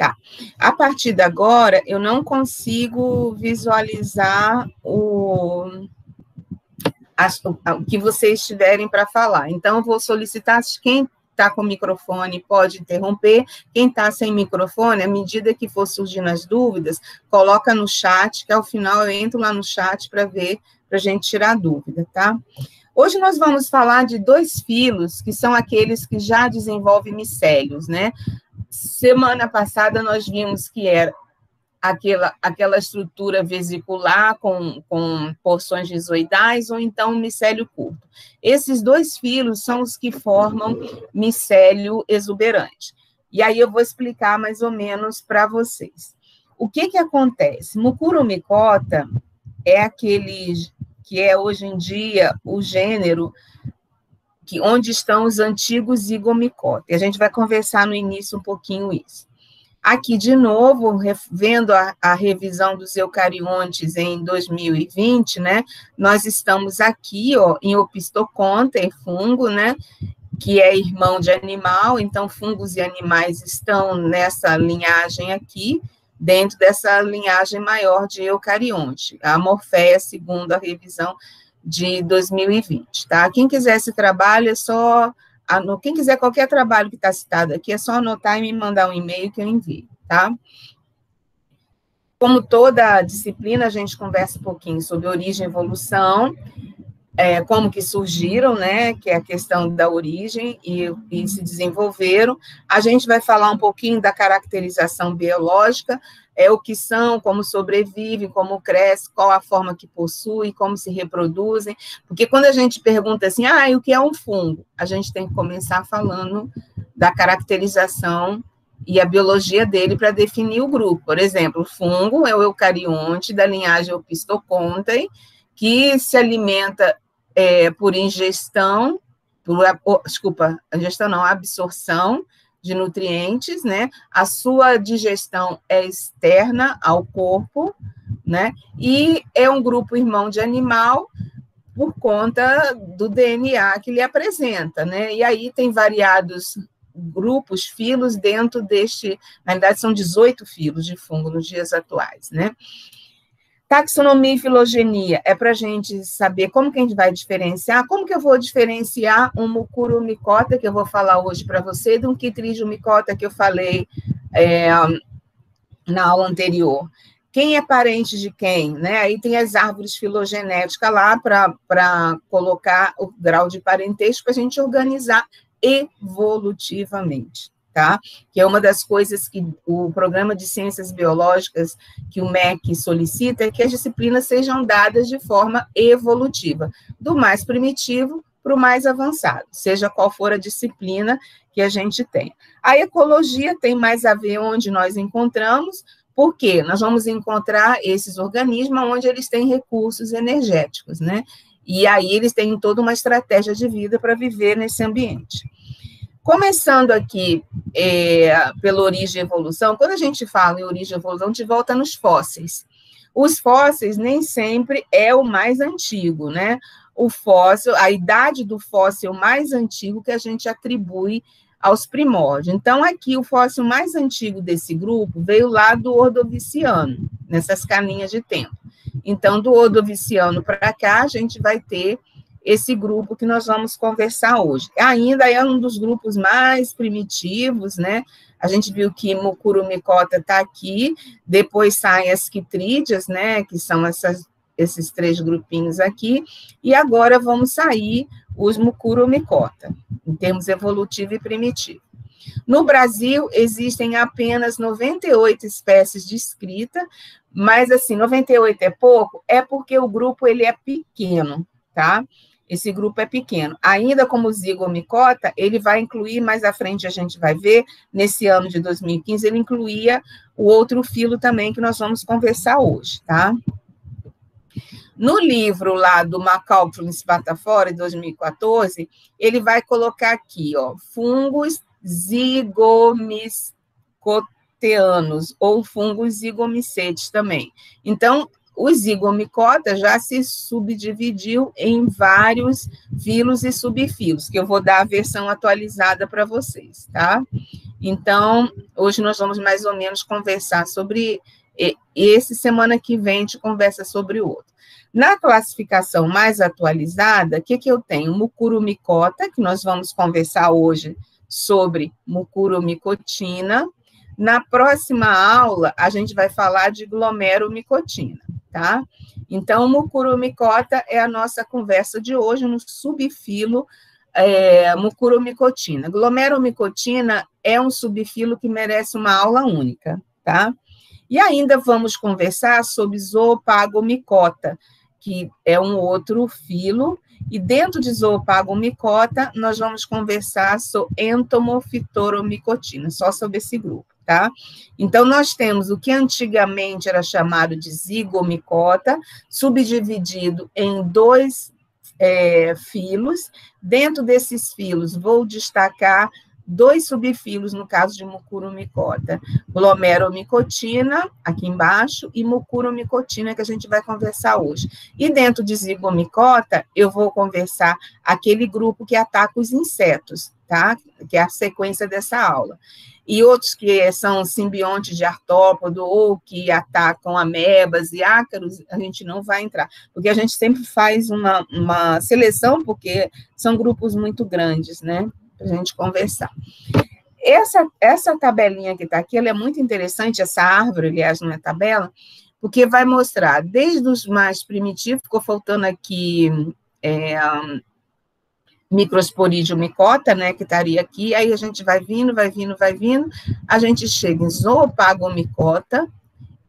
Tá. A partir de agora, eu não consigo visualizar o que vocês tiverem para falar. Então, eu vou solicitar quem está com o microfone pode interromper, quem está sem microfone, à medida que for surgindo as dúvidas, coloca no chat, que ao final eu entro lá no chat para ver, para a gente tirar a dúvida, tá? Hoje nós vamos falar de 2 filos, que são aqueles que já desenvolvem micélios, né? Semana passada nós vimos que era aquela estrutura vesicular com porções gizoidais ou então um micélio curto. Esses 2 filos são os que formam micélio exuberante. E aí eu vou explicar mais ou menos para vocês. O que acontece? Mucuromicota é aquele que é hoje em dia o gênero onde estão os antigos zigomicota. E a gente vai conversar no início um pouquinho isso. Aqui, de novo, vendo a revisão dos eucariontes em 2020, né, nós estamos aqui, ó, em Opisthoconta, em fungo, né, que é irmão de animal, então fungos e animais estão nessa linhagem aqui, dentro dessa linhagem maior de eucarionte, a Morféia, segundo a revisão de 2020, tá? Quem quiser esse trabalho, é só... Quem quiser qualquer trabalho que está citado aqui, é só anotar e me mandar um e-mail que eu envio, tá? Como toda disciplina, a gente conversa um pouquinho sobre origem e evolução, como que surgiram, né, que é a questão da origem e se desenvolveram. A gente vai falar um pouquinho da caracterização biológica, o que são, como sobrevivem, como crescem, qual a forma que possui, como se reproduzem, porque quando a gente pergunta assim, o que é um fungo? A gente tem que começar falando da caracterização e a biologia dele para definir o grupo. Por exemplo, o fungo é o eucarionte da linhagem Opisthocontae, que se alimenta por ingestão, absorção de nutrientes, né? A sua digestão é externa ao corpo, né? E é um grupo irmão de animal por conta do DNA que ele apresenta, né? E aí tem variados grupos, filos dentro deste, na verdade são 18 filos de fungo nos dias atuais, né? Taxonomia e filogenia é para a gente saber como que a gente vai diferenciar, como que eu vou diferenciar um mucuromicota, que eu vou falar hoje para você, de um Chytridiomycota que eu falei na aula anterior. Quem é parente de quem, né? Aí tem as árvores filogenéticas lá para colocar o grau de parentesco para a gente organizar evolutivamente. Tá? Que é uma das coisas que o Programa de Ciências Biológicas que o MEC solicita, é que as disciplinas sejam dadas de forma evolutiva, do mais primitivo para o mais avançado, seja qual for a disciplina que a gente tem. A ecologia tem mais a ver onde nós encontramos, porque nós vamos encontrar esses organismos onde eles têm recursos energéticos, né? E aí eles têm toda uma estratégia de vida para viver nesse ambiente. Começando aqui pela origem e evolução, quando a gente fala em origem e evolução, a gente volta nos fósseis. Os fósseis nem sempre é o mais antigo, né? O fóssil, a idade do fóssil mais antigo que a gente atribui aos primórdios. Então, aqui, o fóssil mais antigo desse grupo veio lá do Ordoviciano, nessas caninhas de tempo. Então, do Ordoviciano para cá, a gente vai ter esse grupo que nós vamos conversar hoje. Ainda é um dos grupos mais primitivos, né? A gente viu que Mucuromicota está aqui, depois saem as Chytridias, né? Que são esses 3 grupinhos aqui, e agora vamos sair os Mucuromicota, em termos evolutivo e primitivo. No Brasil, existem apenas 98 espécies descritas, mas, assim, 98 é pouco, é porque o grupo ele é pequeno, tá? Esse grupo é pequeno. Ainda como zigomicota, ele vai incluir, mais à frente a gente vai ver, nesse ano de 2015, ele incluía o outro filo também que nós vamos conversar hoje, tá? No livro lá do McAuliffe Spatafora, em 2014, ele vai colocar aqui, ó, fungos zigomicoteanos, ou fungos zigomicetes também. Então, o zigomicota já se subdividiu em vários filos e subfilos, que eu vou dar a versão atualizada para vocês, tá? Então, hoje nós vamos mais ou menos conversar sobre esse, semana que vem a gente conversa sobre o outro. Na classificação mais atualizada, o que eu tenho? Mucuromicota, que nós vamos conversar hoje sobre mucuromicotina. Na próxima aula, a gente vai falar de glomerumicotina, tá? Então, mucuromicota é a nossa conversa de hoje no subfilo mucuromicotina. Glomerumicotina é um subfilo que merece uma aula única, tá? E ainda vamos conversar sobre zoopagomicota, que é um outro filo, e dentro de zoopagomicota, nós vamos conversar sobre entomofitoromicotina, só sobre esse grupo, tá? Então, nós temos o que antigamente era chamado de zigomicota, subdividido em dois filos. Dentro desses filos, vou destacar dois subfilos, no caso de mucuromicota, glomerumicotina, aqui embaixo, e mucuromicotina, que a gente vai conversar hoje. E dentro de zigomicota, eu vou conversar aquele grupo que ataca os insetos, tá? Que é a sequência dessa aula. E outros que são simbiontes de artrópodo ou que atacam amebas e ácaros, a gente não vai entrar, porque a gente sempre faz uma seleção, porque são grupos muito grandes, né? Para a gente conversar. Essa tabelinha que está aqui, ela é muito interessante, essa árvore, aliás, não é tabela, porque vai mostrar desde os mais primitivos, ficou faltando aqui Microsporidium micota, né, que estaria aqui, aí a gente vai vindo, a gente chega em zoopagomicota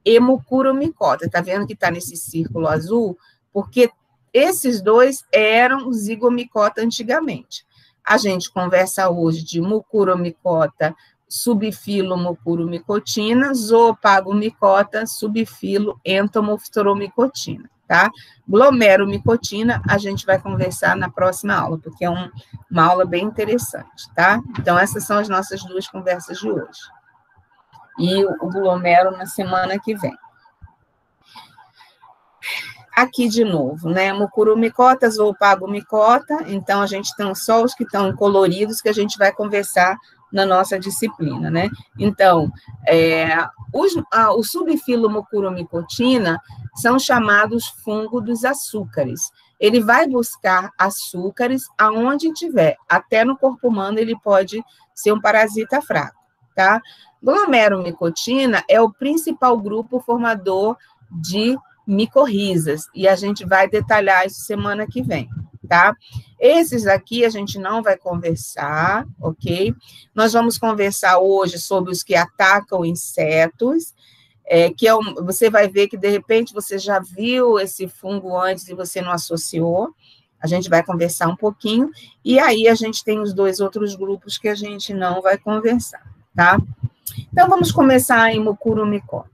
e mucuromicota, tá vendo que está nesse círculo azul? Porque esses dois eram zigomicota antigamente. A gente conversa hoje de mucuromicota, subfilo mucuromicotina, zoopagomicota, subfilo entomofitoromicotina, tá? Glomerumicotina, a gente vai conversar na próxima aula, porque é uma aula bem interessante, tá? Então, essas são as nossas duas conversas de hoje. E o glomero na semana que vem. Aqui de novo, né, mucuromicota, zoopagomicota, então a gente tem só os que estão coloridos que a gente vai conversar na nossa disciplina, né? Então, o subfilo mucuromicotina são chamados fungo dos açúcares. Ele vai buscar açúcares aonde tiver, até no corpo humano ele pode ser um parasita fraco, tá? Glomerumicotina é o principal grupo formador de micorrizas, e a gente vai detalhar isso semana que vem, tá? Esses aqui a gente não vai conversar, ok? Nós vamos conversar hoje sobre os que atacam insetos, você vai ver que, de repente, você já viu esse fungo antes e você não associou, a gente vai conversar um pouquinho, e aí a gente tem os dois outros grupos que a gente não vai conversar, tá? Então, vamos começar em mucuromicota.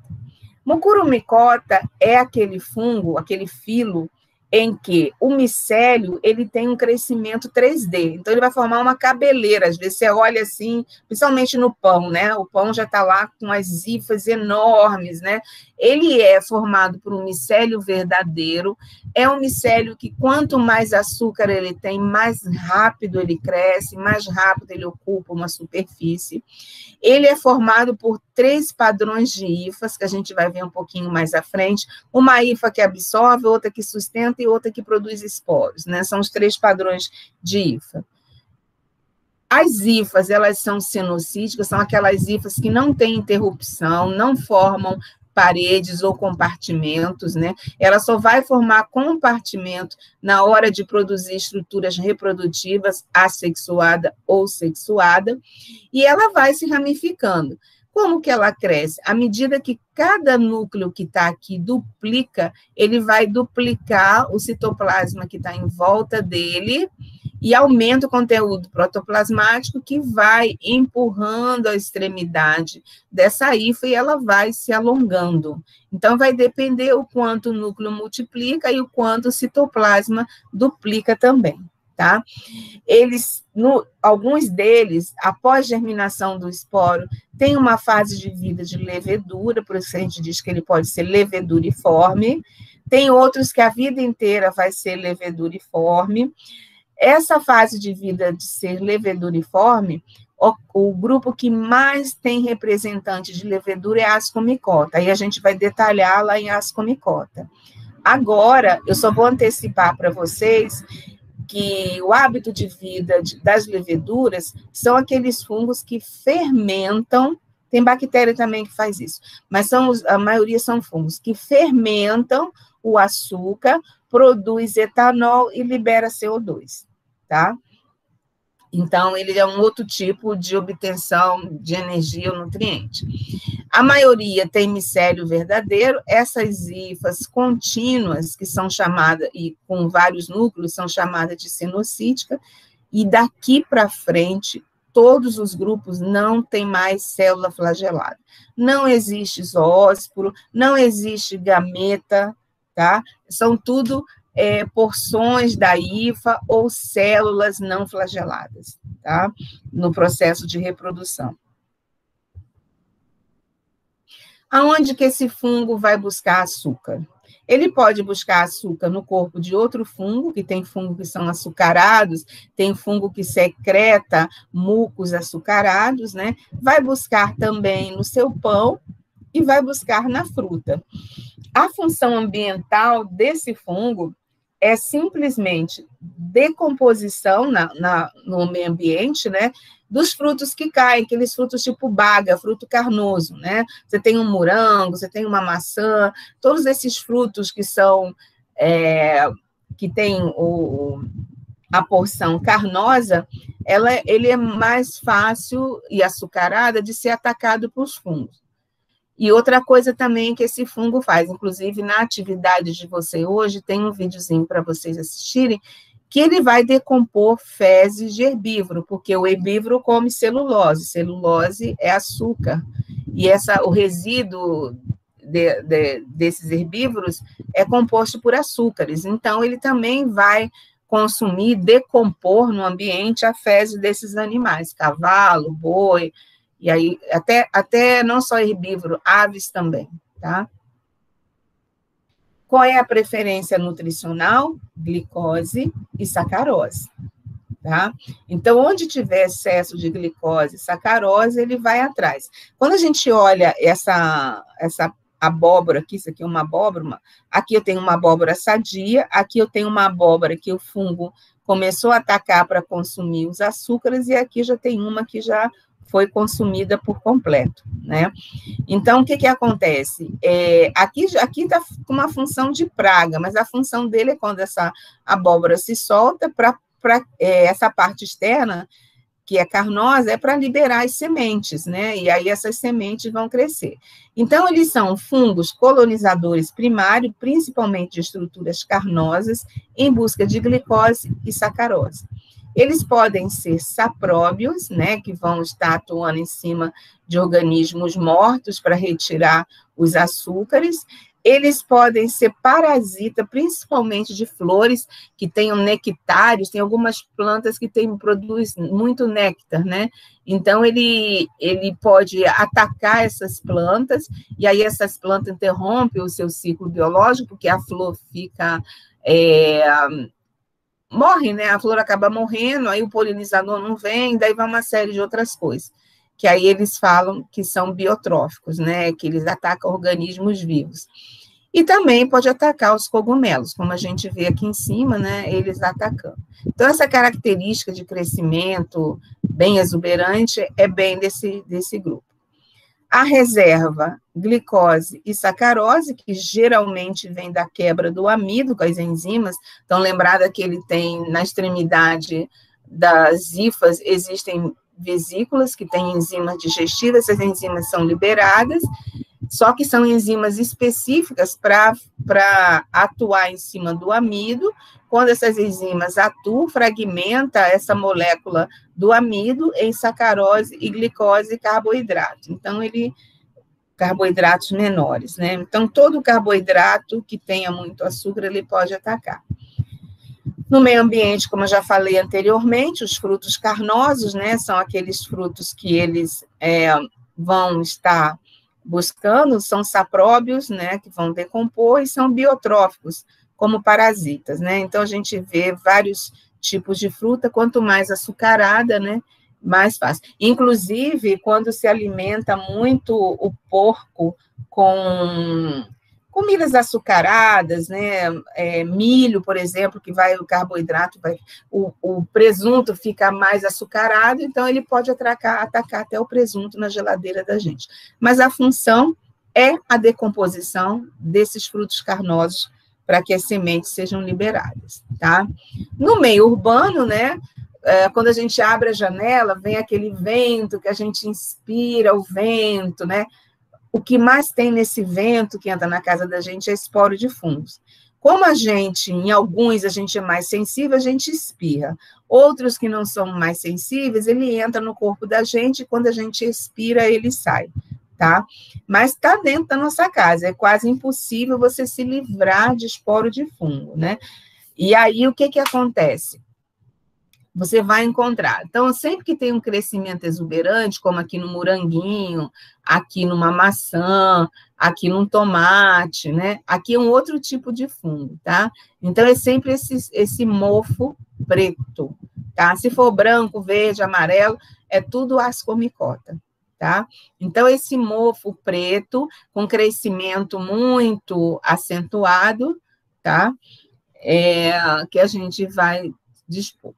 Mucuromicota é aquele fungo, aquele filo, em que o micélio, ele tem um crescimento 3D, então ele vai formar uma cabeleira, às vezes você olha assim, principalmente no pão, né, o pão já está lá com as hifas enormes, né, ele é formado por um micélio verdadeiro, é um micélio que quanto mais açúcar ele tem, mais rápido ele cresce, mais rápido ele ocupa uma superfície. Ele é formado por 3 padrões de hifas, que a gente vai ver um pouquinho mais à frente, uma hifa que absorve, outra que sustenta e outra que produz esporos, né? São os 3 padrões de hifa. As hifas, elas são sinocíticas, são aquelas hifas que não têm interrupção, não formam paredes ou compartimentos, né? Ela só vai formar compartimento na hora de produzir estruturas reprodutivas, assexuada ou sexuada, e ela vai se ramificando. Como que ela cresce? À medida que cada núcleo que está aqui duplica, ele vai duplicar o citoplasma que está em volta dele, e aumenta o conteúdo protoplasmático que vai empurrando a extremidade dessa hifa e ela vai se alongando. Então, vai depender o quanto o núcleo multiplica e o quanto o citoplasma duplica também, tá? Alguns deles, após germinação do esporo, tem uma fase de vida de levedura, por isso a gente diz que ele pode ser leveduriforme. Tem outros que a vida inteira vai ser leveduriforme. Essa fase de vida de ser leveduriforme, o grupo que mais tem representante de levedura é a ascomicota. Aí a gente vai detalhar lá em ascomicota. Agora, eu só vou antecipar para vocês que o hábito de vida das leveduras são aqueles fungos que fermentam, tem bactéria também que faz isso, mas a maioria são fungos que fermentam o açúcar, produz etanol e libera CO2, tá? Então, ele é um outro tipo de obtenção de energia ou nutriente. A maioria tem micélio verdadeiro, essas hifas contínuas, que são chamadas, e com vários núcleos, são chamadas de sinocítica, e daqui para frente, todos os grupos não têm mais célula flagelada. Não existe zoósporo, não existe gameta, tá? São tudo porções da hifa ou células não flageladas, tá? No processo de reprodução. Aonde que esse fungo vai buscar açúcar? Ele pode buscar açúcar no corpo de outro fungo, que tem fungo que são açucarados, tem fungo que secreta mucos açucarados, né? Vai buscar também no seu pão e vai buscar na fruta. A função ambiental desse fungo é simplesmente decomposição no meio ambiente, né, dos frutos que caem, aqueles frutos tipo baga, fruto carnoso, né? Você tem um morango, você tem uma maçã, todos esses frutos que são, que tem a porção carnosa, ele é mais fácil e açucarada de ser atacado por fungos. E outra coisa também que esse fungo faz, inclusive na atividade de você hoje, tem um videozinho para vocês assistirem, que ele vai decompor fezes de herbívoro, porque o herbívoro come celulose, celulose é açúcar, e o resíduo desses herbívoros é composto por açúcares, então ele também vai consumir, decompor no ambiente a fezes desses animais, cavalo, boi, e aí, até não só herbívoro, aves também, tá? Qual é a preferência nutricional? Glicose e sacarose, tá? Então, onde tiver excesso de glicose e sacarose, ele vai atrás. Quando a gente olha essa abóbora aqui, isso aqui é uma abóbora, aqui eu tenho uma abóbora sadia, aqui eu tenho uma abóbora que o fungo começou a atacar para consumir os açúcares, e aqui já tem uma que já foi consumida por completo, né? Então, o que acontece? Aqui está com uma função de praga, mas a função dele é quando essa abóbora se solta para essa parte externa, que é carnosa, é para liberar as sementes, né? E aí essas sementes vão crescer. Então, eles são fungos colonizadores primários, principalmente de estruturas carnosas, em busca de glicose e sacarose. Eles podem ser sapróbios, né, que vão estar atuando em cima de organismos mortos para retirar os açúcares. Eles podem ser parasitas, principalmente de flores, que tenham nectários, tem algumas plantas que produzem muito néctar, né? Então, ele pode atacar essas plantas, e aí essas plantas interrompem o seu ciclo biológico, porque a flor fica... morre, né? A flor acaba morrendo, aí o polinizador não vem, daí vai uma série de outras coisas, que aí eles falam que são biotróficos, né? Que eles atacam organismos vivos. E também pode atacar os cogumelos, como a gente vê aqui em cima, né? Eles atacando. Então, essa característica de crescimento bem exuberante é bem desse grupo. A reserva, glicose e sacarose, que geralmente vem da quebra do amido com as enzimas. Então, lembrada que ele tem, na extremidade das hifas, existem vesículas que têm enzimas digestivas, essas enzimas são liberadas, só que são enzimas específicas para atuar em cima do amido. Quando essas enzimas atuam, fragmenta essa molécula do amido em sacarose e glicose e carboidrato. Então, carboidratos menores, né? Então, todo carboidrato que tenha muito açúcar, ele pode atacar. No meio ambiente, como eu já falei anteriormente, os frutos carnosos, né, são aqueles frutos que eles vão estar buscando, são sapróbios, né, que vão decompor, e são biotróficos, como parasitas, né? Então, a gente vê vários tipos de fruta, quanto mais açucarada, né, mais fácil. Inclusive, quando se alimenta muito o porco com comidas açucaradas, né, milho, por exemplo, que vai o carboidrato, o presunto fica mais açucarado, então ele pode atacar até o presunto na geladeira da gente. Mas a função é a decomposição desses frutos carnosos para que as sementes sejam liberadas, tá? No meio urbano, né, quando a gente abre a janela, vem aquele vento que a gente inspira o vento, né? O que mais tem nesse vento que entra na casa da gente é esporo de fungos. Como em alguns, a gente é mais sensível, a gente espirra. Outros que não são mais sensíveis, ele entra no corpo da gente e quando a gente expira, ele sai, tá? Mas está dentro da nossa casa, é quase impossível você se livrar de esporo de fungo, né? E aí, o que acontece? Você vai encontrar. Então, sempre que tem um crescimento exuberante, como aqui no moranguinho, aqui numa maçã, aqui num tomate, né? Aqui é um outro tipo de fungo, tá? Então, é sempre esse mofo preto, tá? Se for branco, verde, amarelo, é tudo ascomicota, tá? Então, esse mofo preto, com crescimento muito acentuado, tá? Que a gente vai dispor.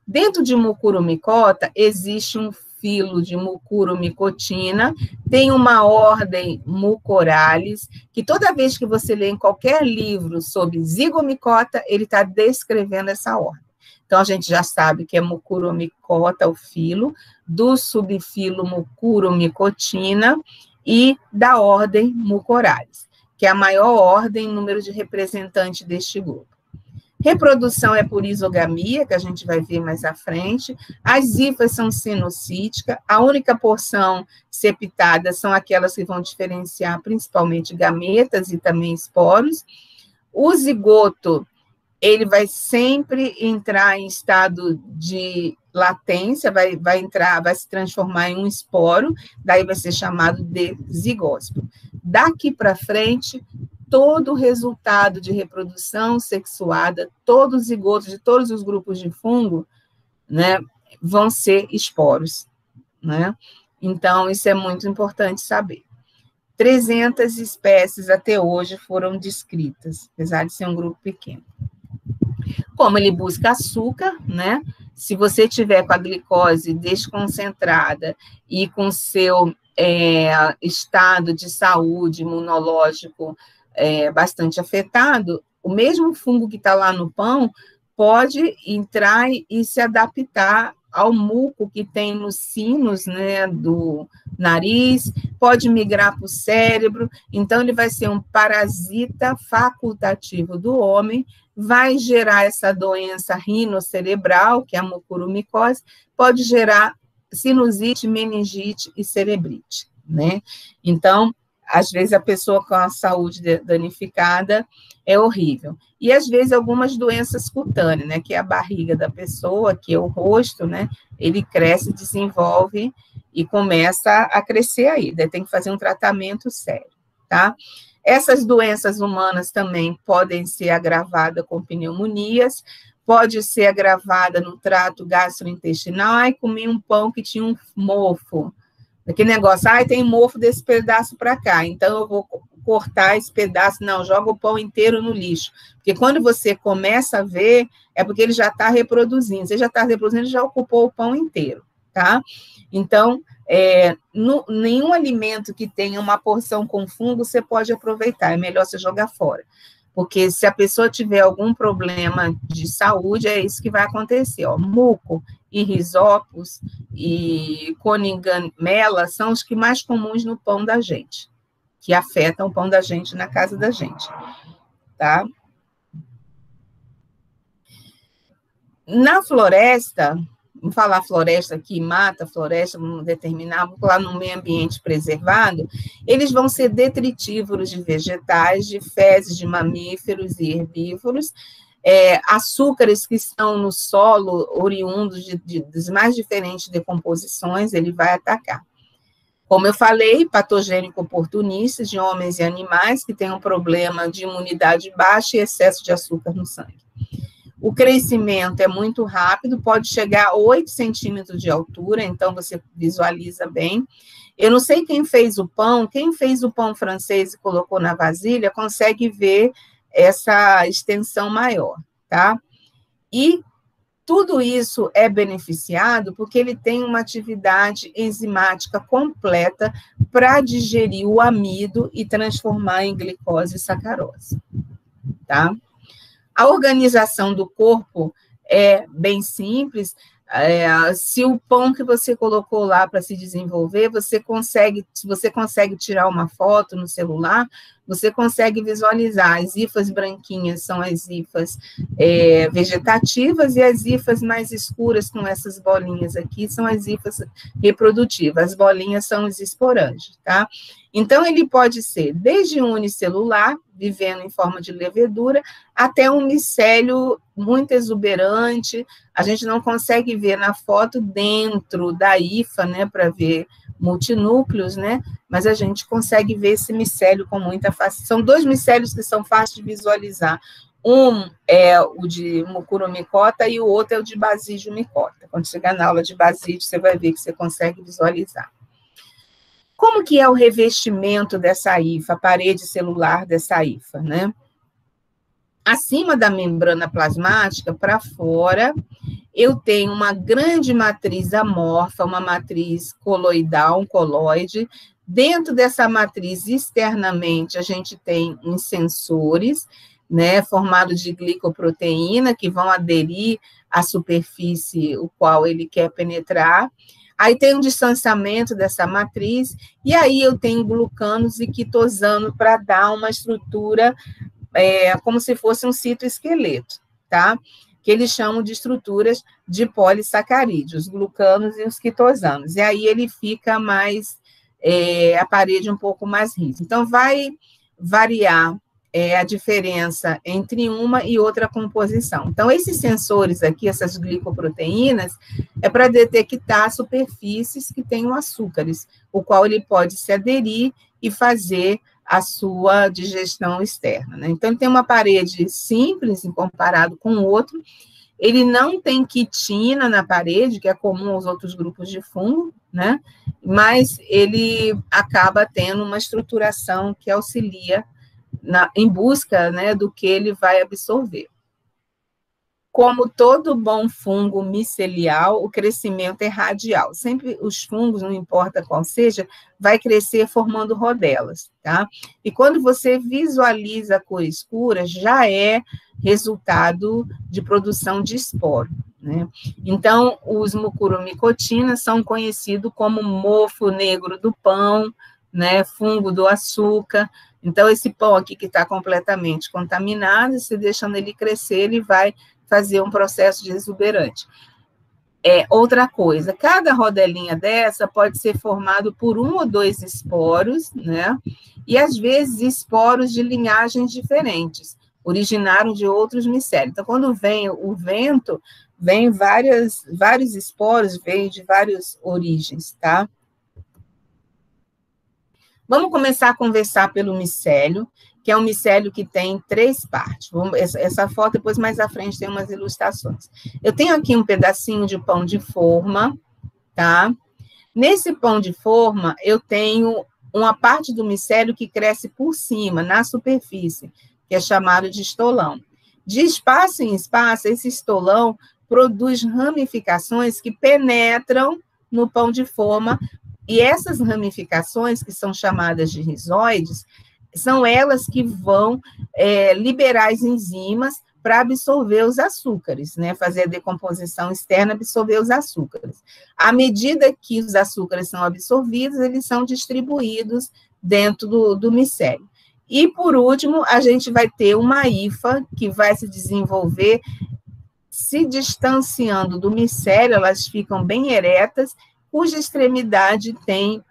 Dentro de mucurumicota, existe um filo de mucurumicotina, tem uma ordem Mucorales, que toda vez que você lê em qualquer livro sobre zigomicota, ele está descrevendo essa ordem. Então, a gente já sabe que é mucurumicota o filo, do subfilo mucurumicotina e da ordem Mucorales, que é a maior ordem em número de representantes deste grupo. Reprodução é por isogamia, que a gente vai ver mais à frente. As hifas são sinocíticas. A única porção septada são aquelas que vão diferenciar principalmente gametas e também esporos. O zigoto, ele vai sempre entrar em estado de latência, vai se transformar em um esporo, daí vai ser chamado de zigósporo. Daqui para frente, todo o resultado de reprodução sexuada, todos os zigotos de todos os grupos de fungo, né, vão ser esporos, né? Então, isso é muito importante saber. 300 espécies até hoje foram descritas, apesar de ser um grupo pequeno. Como ele busca açúcar, né? Se você tiver com a glicose desconcentrada e com seu estado de saúde imunológico bastante afetado, o mesmo fungo que está lá no pão pode entrar e se adaptar ao muco que tem nos sinos, né, do nariz, pode migrar para o cérebro, então ele vai ser um parasita facultativo do homem, vai gerar essa doença rinocerebral, que é a mucorumicose, pode gerar sinusite, meningite e cerebrite, né? Então, às vezes a pessoa com a saúde danificada é horrível. E às vezes algumas doenças cutâneas, né, que é a barriga da pessoa, que é o rosto, né, ele cresce, desenvolve e começa a crescer aí, daí tem que fazer um tratamento sério, tá? Essas doenças humanas também podem ser agravadas com pneumonias, pode ser agravada no trato gastrointestinal. Ai, comi um pão que tinha um mofo. Aquele negócio, tem mofo desse pedaço para cá, então eu vou cortar esse pedaço. Não, joga o pão inteiro no lixo. Porque quando você começa a ver, é porque ele já está reproduzindo. Você já está reproduzindo, ele já ocupou o pão inteiro, tá? Então, nenhum alimento que tenha uma porção com fungo, você pode aproveitar. É melhor você jogar fora. Porque se a pessoa tiver algum problema de saúde, é isso que vai acontecer. Ó. Muco e risopos e coningamela são os que mais comuns no pão da gente, que afetam o pão da gente na casa da gente, tá? Na floresta, vamos falar floresta aqui, mata, floresta, vamos determinar, vamos falar no meio ambiente preservado, eles vão ser detritívoros de vegetais, de fezes de mamíferos e herbívoros, açúcares que estão no solo, oriundos das mais diferentes decomposições, ele vai atacar. Como eu falei, patogênico oportunista de homens e animais que têm um problema de imunidade baixa e excesso de açúcar no sangue. O crescimento é muito rápido, pode chegar a 8 centímetros de altura, então você visualiza bem. Eu não sei quem fez o pão francês e colocou na vasilha, consegue ver essa extensão maior, tá? E tudo isso é beneficiado porque ele tem uma atividade enzimática completa para digerir o amido e transformar em glicose e sacarose, tá? A organização do corpo é bem simples. Se o pão que você colocou lá para se desenvolver, se você consegue tirar uma foto no celular, você consegue visualizar. As hifas branquinhas são as hifas vegetativas, e as hifas mais escuras, com essas bolinhas aqui, são as hifas reprodutivas. As bolinhas são os esporângios, tá? Então, ele pode ser desde um unicelular, vivendo em forma de levedura, até um micélio muito exuberante. A gente não consegue ver na foto dentro da hifa, né, para ver multinúcleos, né, mas a gente consegue ver esse micélio com muita facilidade. São 2 micélios que são fáceis de visualizar. Um é o de mucuromicota e o outro é o de basídio-micota. Quando chegar na aula de basídio, você vai ver que você consegue visualizar. Como que é o revestimento dessa hifa, a parede celular dessa hifa, né? Acima da membrana plasmática, para fora, eu tenho uma grande matriz amorfa, uma matriz coloidal, um colóide. Dentro dessa matriz, externamente, a gente tem uns sensores, né, formados de glicoproteína, que vão aderir à superfície o qual ele quer penetrar. Aí tem um distanciamento dessa matriz, e aí eu tenho glucanos e quitosano para dar uma estrutura como se fosse um citoesqueleto, tá? Que eles chamam de estruturas de polissacarídeos, os glucanos e os quitosanos. E aí ele fica mais, a parede um pouco mais rígida. Então, vai variar a diferença entre uma e outra composição. Então, esses sensores aqui, essas glicoproteínas, é para detectar superfícies que tenham açúcares, o qual ele pode se aderir e fazer a sua digestão externa, né? Então, ele tem uma parede simples, em comparado com o outro. Ele não tem quitina na parede, que é comum aos outros grupos de fungo, né? Mas ele acaba tendo uma estruturação que auxilia em busca, né, do que ele vai absorver. Como todo bom fungo micelial, o crescimento é radial. Sempre os fungos, não importa qual seja, vai crescer formando rodelas, tá? E quando você visualiza a cor escura, já é resultado de produção de esporo, né? Então, os mucuromicotinas são conhecidos como mofo negro do pão, né, fungo do açúcar. Então, esse pão aqui que está completamente contaminado, se deixando ele crescer, ele vai fazer um processo de exuberante. Outra coisa, cada rodelinha dessa pode ser formado por 1 ou 2 esporos, né? E, às vezes, esporos de linhagens diferentes, originaram de outros micélios. Então, quando vem o vento, vem vários esporos, vêm de várias origens, tá? Vamos começar a conversar pelo micélio, que é um micélio que tem 3 partes. Essa foto, depois, mais à frente, tem umas ilustrações. Eu tenho aqui um pedacinho de pão de forma, tá? Nesse pão de forma, eu tenho uma parte do micélio que cresce por cima, na superfície, que é chamado de estolão. De espaço em espaço, esse estolão produz ramificações que penetram no pão de forma, e essas ramificações, que são chamadas de rizóides, são elas que vão liberar as enzimas para absorver os açúcares, né? Fazer a decomposição externa, absorver os açúcares. À medida que os açúcares são absorvidos, eles são distribuídos dentro do micélio. E, por último, a gente vai ter uma hifa que vai se desenvolver se distanciando do micélio, elas ficam bem eretas, cuja extremidade tem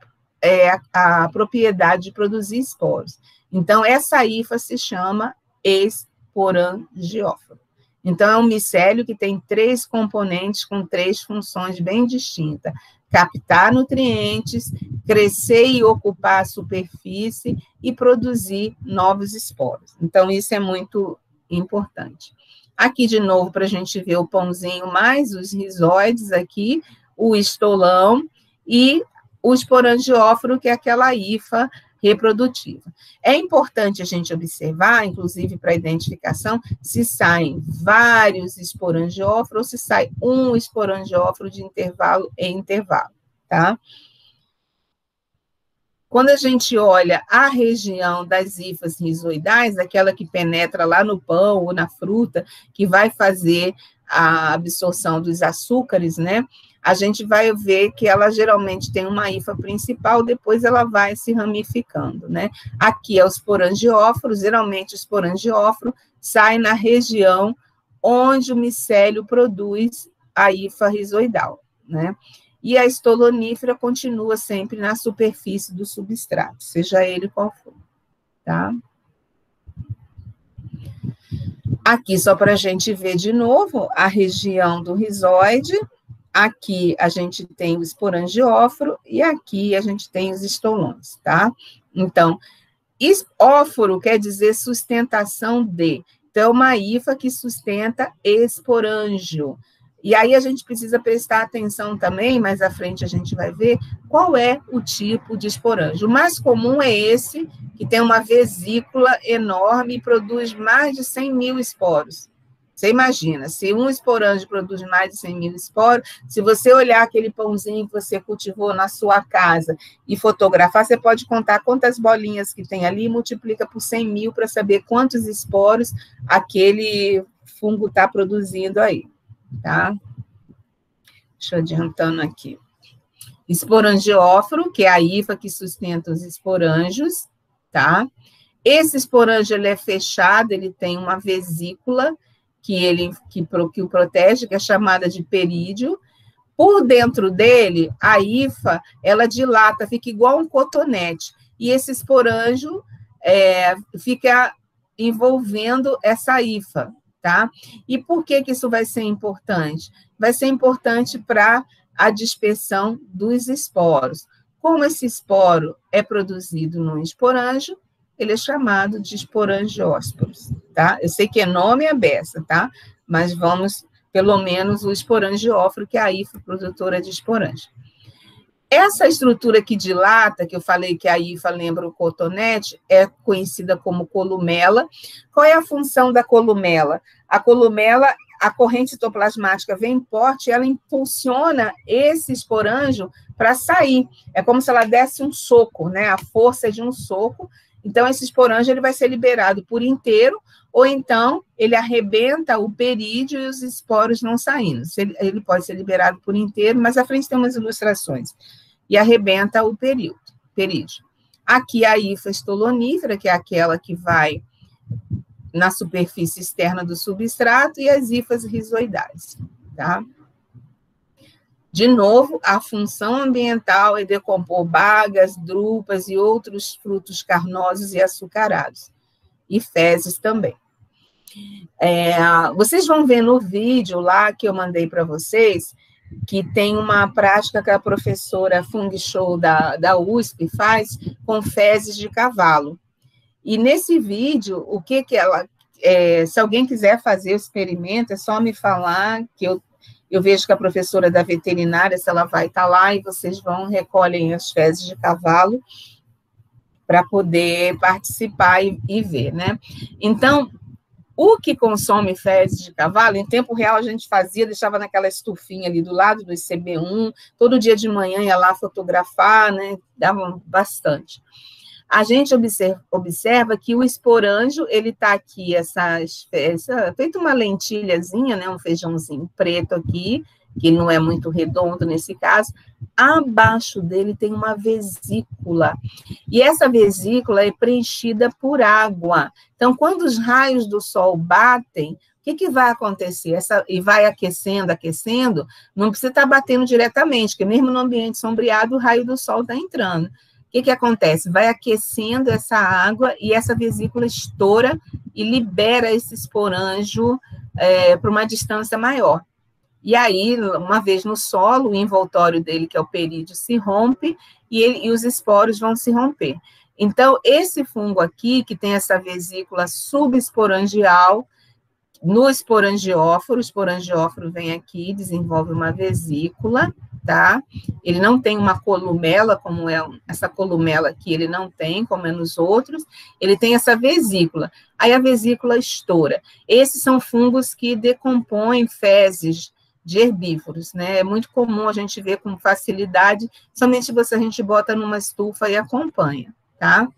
a propriedade de produzir esporos. Então, essa hifa se chama esporangióforo. Então, é um micélio que tem 3 componentes com 3 funções bem distintas: captar nutrientes, crescer e ocupar a superfície e produzir novos esporos. Então, isso é muito importante. Aqui, de novo, para a gente ver o pãozinho mais os rizóides aqui, o estolão e o esporangióforo, que é aquela hifa reprodutiva. É importante a gente observar, inclusive para identificação, se saem vários esporangióforos ou se sai um esporangióforo de intervalo em intervalo, tá? Quando a gente olha a região das hifas rizoidais, aquela que penetra lá no pão ou na fruta, que vai fazer a absorção dos açúcares, né? A gente vai ver que ela geralmente tem uma hifa principal, depois ela vai se ramificando, né? Aqui é o esporangióforo, geralmente o esporangióforo sai na região onde o micélio produz a hifa rizoidal, né? E a estolonífera continua sempre na superfície do substrato, seja ele qual for, tá? Aqui, só para a gente ver de novo, a região do rizóide, aqui a gente tem o esporangióforo e aqui a gente tem os estolões, tá? Então, óforo quer dizer sustentação de, então, uma hifa que sustenta esporângio. E aí a gente precisa prestar atenção também, mais à frente a gente vai ver, qual é o tipo de esporângio. O mais comum é esse, que tem uma vesícula enorme e produz mais de 100 mil esporos. Você imagina, se um esporângio produz mais de 100 mil esporos, se você olhar aquele pãozinho que você cultivou na sua casa e fotografar, você pode contar quantas bolinhas que tem ali e multiplica por 100 mil para saber quantos esporos aquele fungo está produzindo aí. Tá? Deixa eu adiantando aqui. Esporangióforo, que é a hifa que sustenta os esporângios, tá? Esse esporângio, ele é fechado, ele tem uma vesícula que o protege, que é chamada de perídio. Por dentro dele, a hifa, ela dilata, fica igual um cotonete, e esse esporângio fica envolvendo essa hifa, tá? E por que isso vai ser importante? Vai ser importante para a dispersão dos esporos. Como esse esporo é produzido no esporângio, ele é chamado de esporangiósporos, tá? Eu sei que é nome a beça, tá? Mas vamos, pelo menos, o esporangióforo, que é a hifa produtora de esporângio. Essa estrutura que dilata, que eu falei que a hifa lembra o cotonete, é conhecida como columela. Qual é a função da columela? A columela, a corrente citoplasmática vem forte, ela impulsiona esse esporângio para sair. É como se ela desse um soco, né? A força de um soco. Então, esse esporângio ele vai ser liberado por inteiro, ou então ele arrebenta o perídio e os esporos não saindo. Ele pode ser liberado por inteiro, mas à frente tem umas ilustrações. E arrebenta o perídio. Aqui a hifa estolonífera, que é aquela que vai na superfície externa do substrato, e as hifas rizoidais, tá? De novo, a função ambiental é decompor bagas, drupas e outros frutos carnosos e açucarados, e fezes também. Vocês vão ver no vídeo lá que eu mandei para vocês, que tem uma prática que a professora Fung Shou da USP faz com fezes de cavalo. E nesse vídeo, o que ela... se alguém quiser fazer o experimento, é só me falar, que eu vejo que a professora da veterinária, se ela vai estar lá, e vocês recolhem as fezes de cavalo para poder participar e ver, né? Então, o que consome fezes de cavalo, em tempo real a gente fazia, deixava naquela estufinha ali do lado do ICB1, todo dia de manhã ia lá fotografar, né? Dava bastante. A gente observa que o esporângio, ele está aqui, feito uma lentilhazinha, né? Um feijãozinho preto aqui, que não é muito redondo nesse caso. Abaixo dele tem uma vesícula, e essa vesícula é preenchida por água. Então, quando os raios do sol batem, o que vai acontecer? E vai aquecendo, não precisa estar batendo diretamente, porque mesmo no ambiente sombreado, o raio do sol está entrando. que acontece? Vai aquecendo essa água e essa vesícula estoura e libera esse esporanjo para uma distância maior. E aí, uma vez no solo, o envoltório dele, que é o perídeo, se rompe e os esporos vão se romper. Então, esse fungo aqui, que tem essa vesícula subesporangial, no esporangióforo, o esporangióforo vem aqui, desenvolve uma vesícula, tá? Ele não tem uma columela, como é essa columela aqui, ele não tem, como é nos outros, ele tem essa vesícula. Aí a vesícula estoura. Esses são fungos que decompõem fezes de herbívoros, né? É muito comum a gente ver com facilidade, somente a gente bota numa estufa e acompanha, tá?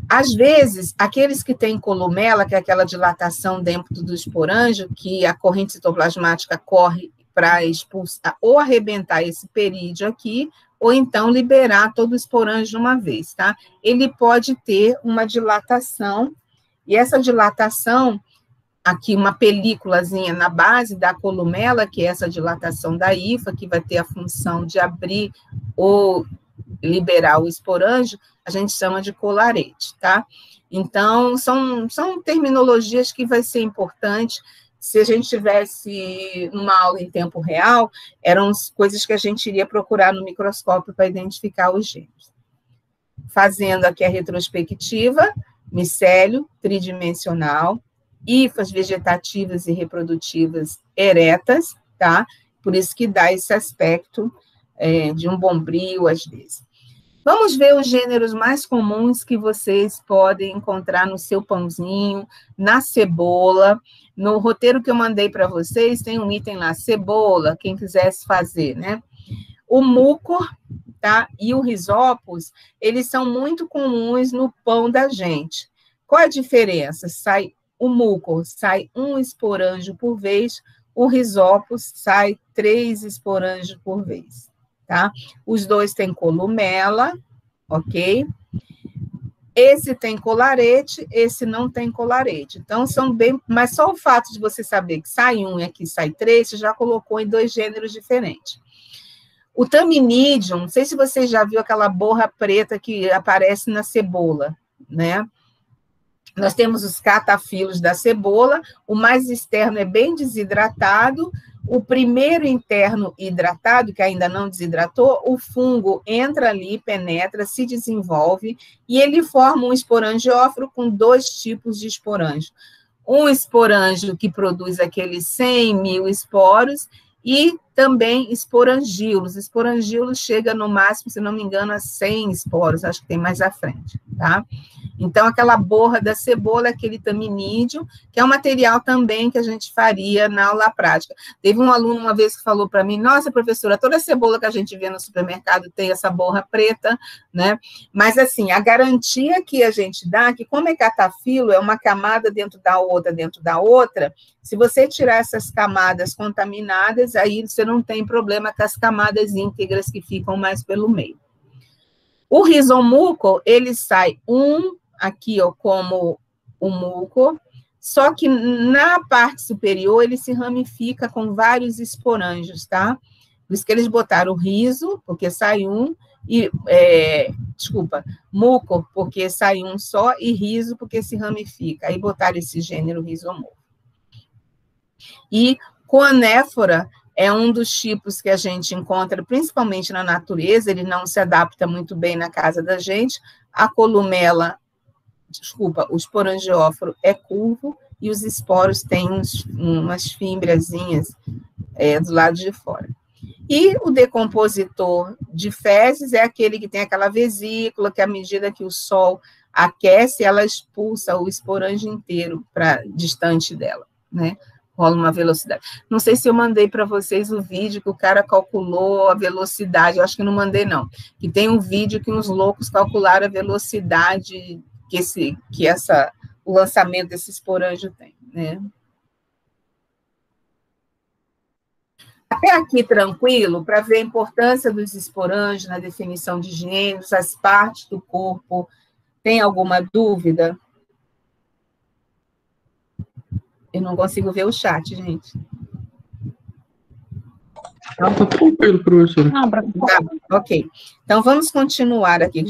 Às vezes, aqueles que têm columela, que é aquela dilatação dentro do esporanjo, que a corrente citoplasmática corre para expulsar ou arrebentar esse perídeo aqui, ou então liberar todo o esporanjo de uma vez, tá? Ele pode ter uma dilatação, e essa dilatação, aqui uma películazinha na base da columela, que é essa dilatação da hifa, que vai ter a função de abrir ou liberar o esporanjo, a gente chama de colarete, tá? Então, são terminologias que vai ser importante. Se a gente tivesse uma aula em tempo real, eram coisas que a gente iria procurar no microscópio para identificar os genes. Fazendo aqui a retrospectiva, micélio tridimensional, hifas vegetativas e reprodutivas eretas, tá? Por isso que dá esse aspecto de um bombril, às vezes. Vamos ver os gêneros mais comuns que vocês podem encontrar no seu pãozinho, na cebola. No roteiro que eu mandei para vocês, tem um item lá, cebola, quem quisesse fazer, né? O mucor, tá? E o rhizopus, eles são muito comuns no pão da gente. Qual a diferença? O mucor sai 1 esporanjo por vez, o rhizopus sai 3 esporanjos por vez. Tá? Os dois têm columela, ok? Esse tem colarete, esse não tem colarete. Então, são bem... Mas só o fato de você saber que sai 1 e aqui sai 3, você já colocou em 2 gêneros diferentes. O Taminídeo, não sei se você já viu aquela borra preta que aparece na cebola, né? Nós temos os catafilos da cebola, o mais externo é bem desidratado, o primeiro interno hidratado, que ainda não desidratou, o fungo entra ali, penetra, se desenvolve, e ele forma um esporangióforo com 2 tipos de esporanjo. Um esporanjo que produz aqueles 100 mil esporos, e também esporangíolos. Esporangíolos chega no máximo, se não me engano, a 100 esporos, acho que tem mais à frente, tá? Então, aquela borra da cebola, aquele taminídeo, que é um material também que a gente faria na aula prática. Teve um aluno uma vez que falou para mim, nossa, professora, toda cebola que a gente vê no supermercado tem essa borra preta, né? Mas, assim, a garantia que a gente dá, que como é catafilo, é uma camada dentro da outra, se você tirar essas camadas contaminadas, aí você não tem problema com as camadas íntegras que ficam mais pelo meio. O rhizomucor, ele sai aqui, ó, como o mucor, só que na parte superior ele se ramifica com vários esporanjos, tá? Por isso que eles botaram o rizo, porque sai e, mucor, porque sai um só, e rizo, porque se ramifica. Aí botaram esse gênero rhizomucor. E coanéfora é um dos tipos que a gente encontra, principalmente na natureza, ele não se adapta muito bem na casa da gente. A columela, o esporangióforo é curvo e os esporos têm umas fimbrazinhas do lado de fora. E o decompositor de fezes é aquele que tem aquela vesícula, que à medida que o sol aquece, ela expulsa o esporanjo inteiro para distante dela, né? Rola uma velocidade. Não sei se eu mandei para vocês o vídeo que o cara calculou a velocidade, eu acho que não mandei, não. Que tem um vídeo que uns loucos calcularam a velocidade que o lançamento desse esporanjo tem, né? Até aqui tranquilo, para ver a importância dos esporanjos na definição de gêneros, as partes do corpo. Tem alguma dúvida? Eu não consigo ver o chat, gente. Ah, tá tranquilo, professor. Tá, ok. Então, vamos continuar aqui.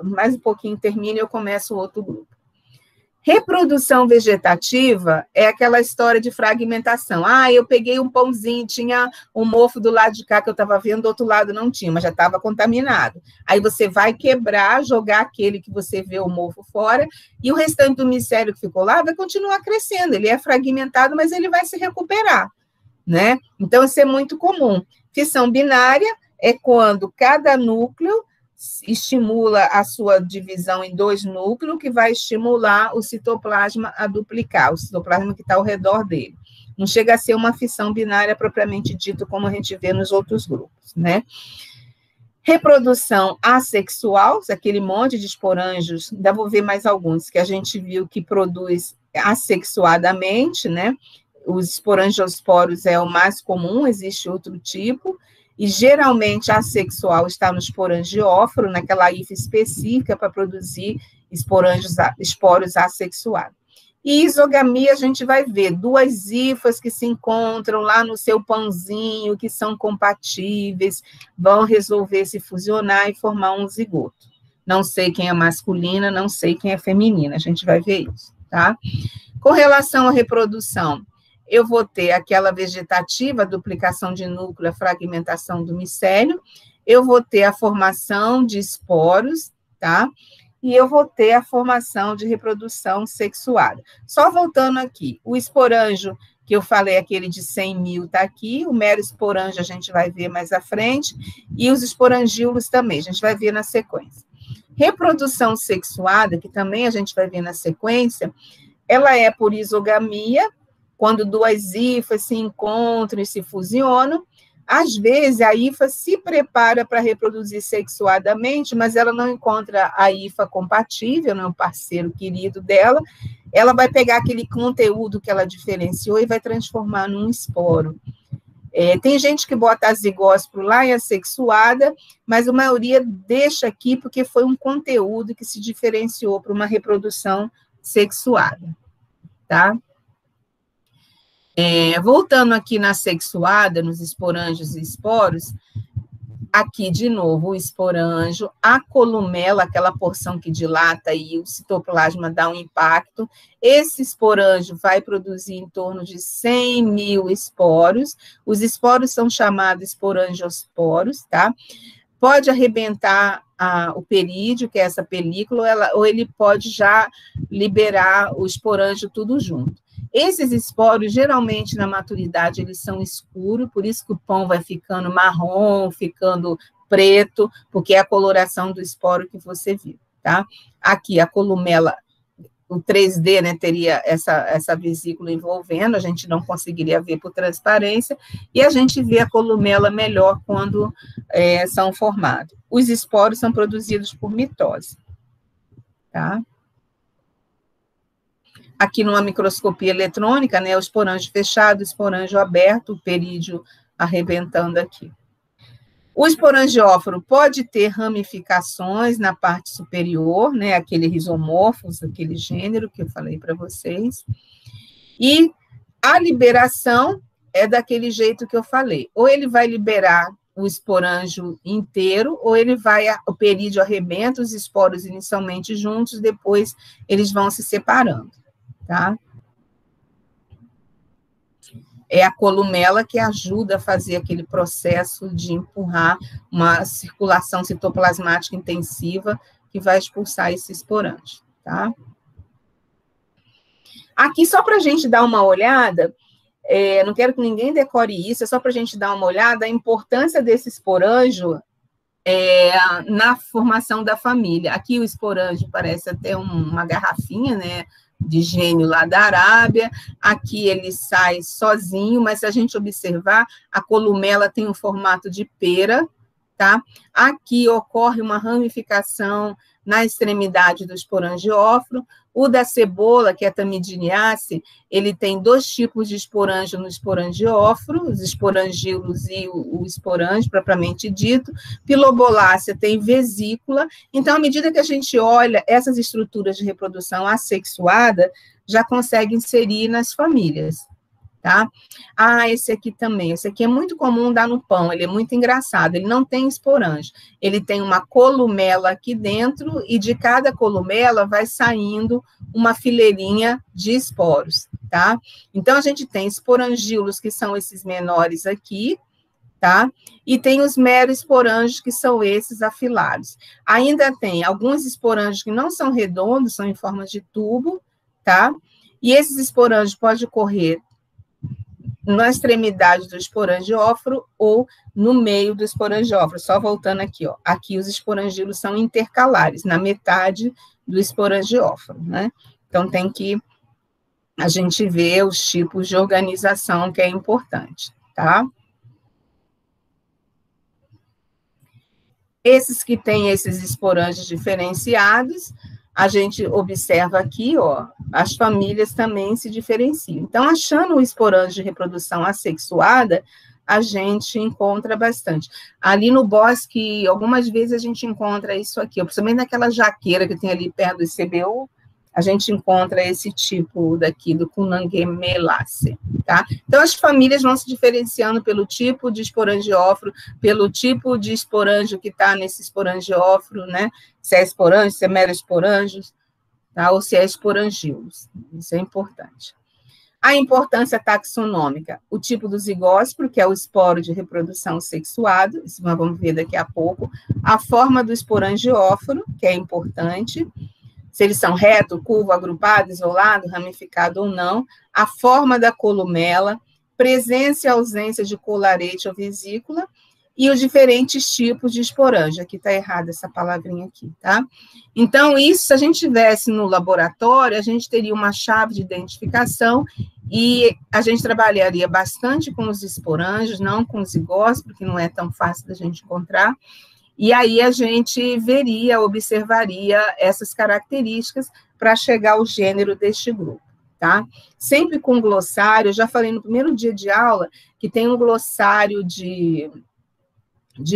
Mais um pouquinho termina e eu começo o outro grupo. Reprodução vegetativa é aquela história de fragmentação. Ah, eu peguei um pãozinho, tinha um mofo do lado de cá que eu estava vendo, do outro lado não tinha, mas já estava contaminado. Aí você vai quebrar, jogar aquele que você vê o mofo fora, e o restante do micélio que ficou lá vai continuar crescendo. Ele é fragmentado, mas ele vai se recuperar, né? Então, isso é muito comum. Fissão binária é quando cada núcleo estimula a sua divisão em 2 núcleos, que vai estimular o citoplasma a duplicar, o citoplasma que está ao redor dele. Não chega a ser uma fissão binária propriamente dita, como a gente vê nos outros grupos, né? Reprodução assexual, aquele monte de esporângios, ainda vou ver mais alguns, que a gente viu que produz assexuadamente, né? Os esporangiosporos é o mais comum, existe outro tipo, e geralmente a assexual está no esporangióforo, naquela hífa específica para produzir esporos assexuados. E isogamia a gente vai ver 2 hifas que se encontram lá no seu pãozinho, que são compatíveis, vão resolver se fusionar e formar um zigoto. Não sei quem é masculina, não sei quem é feminina, a gente vai ver isso, tá? Com relação à reprodução, eu vou ter aquela vegetativa, duplicação de núcleo, a fragmentação do micélio, eu vou ter a formação de esporos, tá? E eu vou ter a formação de reprodução sexuada. Só voltando aqui, o esporângio, que eu falei, aquele de 100 mil, está aqui, o mero esporângio a gente vai ver mais à frente, e os esporangíolos também, a gente vai ver na sequência. Reprodução sexuada, que também a gente vai ver na sequência, ela é por isogamia, quando 2 hifas se encontram e se fusionam. Às vezes, a hifa se prepara para reproduzir sexuadamente, mas ela não encontra a hifa compatível, né, o parceiro querido dela, ela vai pegar aquele conteúdo que ela diferenciou e vai transformar num esporo. Tem gente que bota a zigósporo lá e a sexuada, mas a maioria deixa aqui porque foi um conteúdo que se diferenciou para uma reprodução sexuada, tá? Voltando aqui na sexuada, nos esporângios e esporos, aqui de novo o esporângio, a columela, aquela porção que dilata e o citoplasma dá um impacto, esse esporângio vai produzir em torno de 100 mil esporos, os esporos são chamados esporangiosporos, tá? Pode arrebentar o perídio, que é essa película, ou ele pode já liberar o esporângio tudo junto. Esses esporos, geralmente, na maturidade, eles são escuros, por isso que o pão vai ficando marrom, ficando preto, porque é a coloração do esporo que você viu, tá? Aqui, a columela, o 3D, né, teria essa vesícula envolvendo, a gente não conseguiria ver por transparência, e a gente vê a columela melhor quando são formados. Os esporos são produzidos por mitose, tá? Aqui numa microscopia eletrônica, né, o esporângio fechado, o esporângio aberto, o perídio arrebentando aqui. O esporangióforo pode ter ramificações na parte superior, né, aquele rizomorfos, aquele gênero que eu falei para vocês, e a liberação é daquele jeito que eu falei, ou ele vai liberar o esporângio inteiro, ou o perídio arrebenta os esporos inicialmente juntos, depois eles vão se separando. Tá? É a columela que ajuda a fazer aquele processo de empurrar uma circulação citoplasmática intensiva que vai expulsar esse esporante, tá? Aqui, só para a gente dar uma olhada, não quero que ninguém decore isso, é só para a gente dar uma olhada, a importância desse esporângio na formação da família. Aqui o esporângio parece até uma garrafinha, né, de gênio lá da Arábia, aqui ele sai sozinho, mas se a gente observar, a columela tem um formato de pera, tá? Aqui ocorre uma ramificação na extremidade do esporangióforo, o da cebola, que é a Tamidiniaceae, ele tem 2 tipos de esporângio no esporangióforo, os esporangíolos e o esporângio, propriamente dito. Pilobolácea tem vesícula. Então, à medida que a gente olha essas estruturas de reprodução assexuada, já consegue inserir nas famílias, tá? Ah, esse aqui também. Esse aqui é muito comum dar no pão, ele é muito engraçado. Ele não tem esporanjo. Ele tem uma columela aqui dentro e de cada columela vai saindo uma fileirinha de esporos, tá? Então, a gente tem esporangíolos, que são esses menores aqui, tá? E tem os meroesporângios, que são esses afilados. Ainda tem alguns esporângios que não são redondos, são em forma de tubo, tá? E esses esporângios podem correr na extremidade do esporangióforo ou no meio do esporangióforo. Só voltando aqui, ó. Aqui os esporangíolos são intercalares, na metade do esporangióforo, né? Então, tem que a gente ver os tipos de organização, que é importante, tá? Esses que têm esses esporângios diferenciados, a gente observa aqui, ó, as famílias também se diferenciam. Então, achando o esporângio de reprodução assexuada, a gente encontra bastante. Ali no bosque, algumas vezes a gente encontra isso aqui, principalmente naquela jaqueira que tem ali perto do ICBU, a gente encontra esse tipo daqui do Cunanguemelace, tá? Então, as famílias vão se diferenciando pelo tipo de esporangióforo, pelo tipo de esporângio que está nesse esporangióforo, né? Se é esporângio, se é meroesporângios, tá? Ou se é esporangíolos. Isso é importante. A importância taxonômica, o tipo do zigósporo, que é o esporo de reprodução sexuado, isso nós vamos ver daqui a pouco, a forma do esporangióforo, que é importante, se eles são reto, curvo, agrupado, isolado, ramificado ou não, a forma da columela, presença e ausência de colarete ou vesícula, e os diferentes tipos de esporângio. Aqui está errada essa palavrinha aqui, tá? Então, isso, se a gente tivesse no laboratório, a gente teria uma chave de identificação e a gente trabalharia bastante com os esporângios, não com os zigósporos, porque não é tão fácil da gente encontrar. E aí a gente veria, observaria essas características para chegar ao gênero deste grupo, tá? Sempre com glossário, eu já falei no primeiro dia de aula que tem um glossário de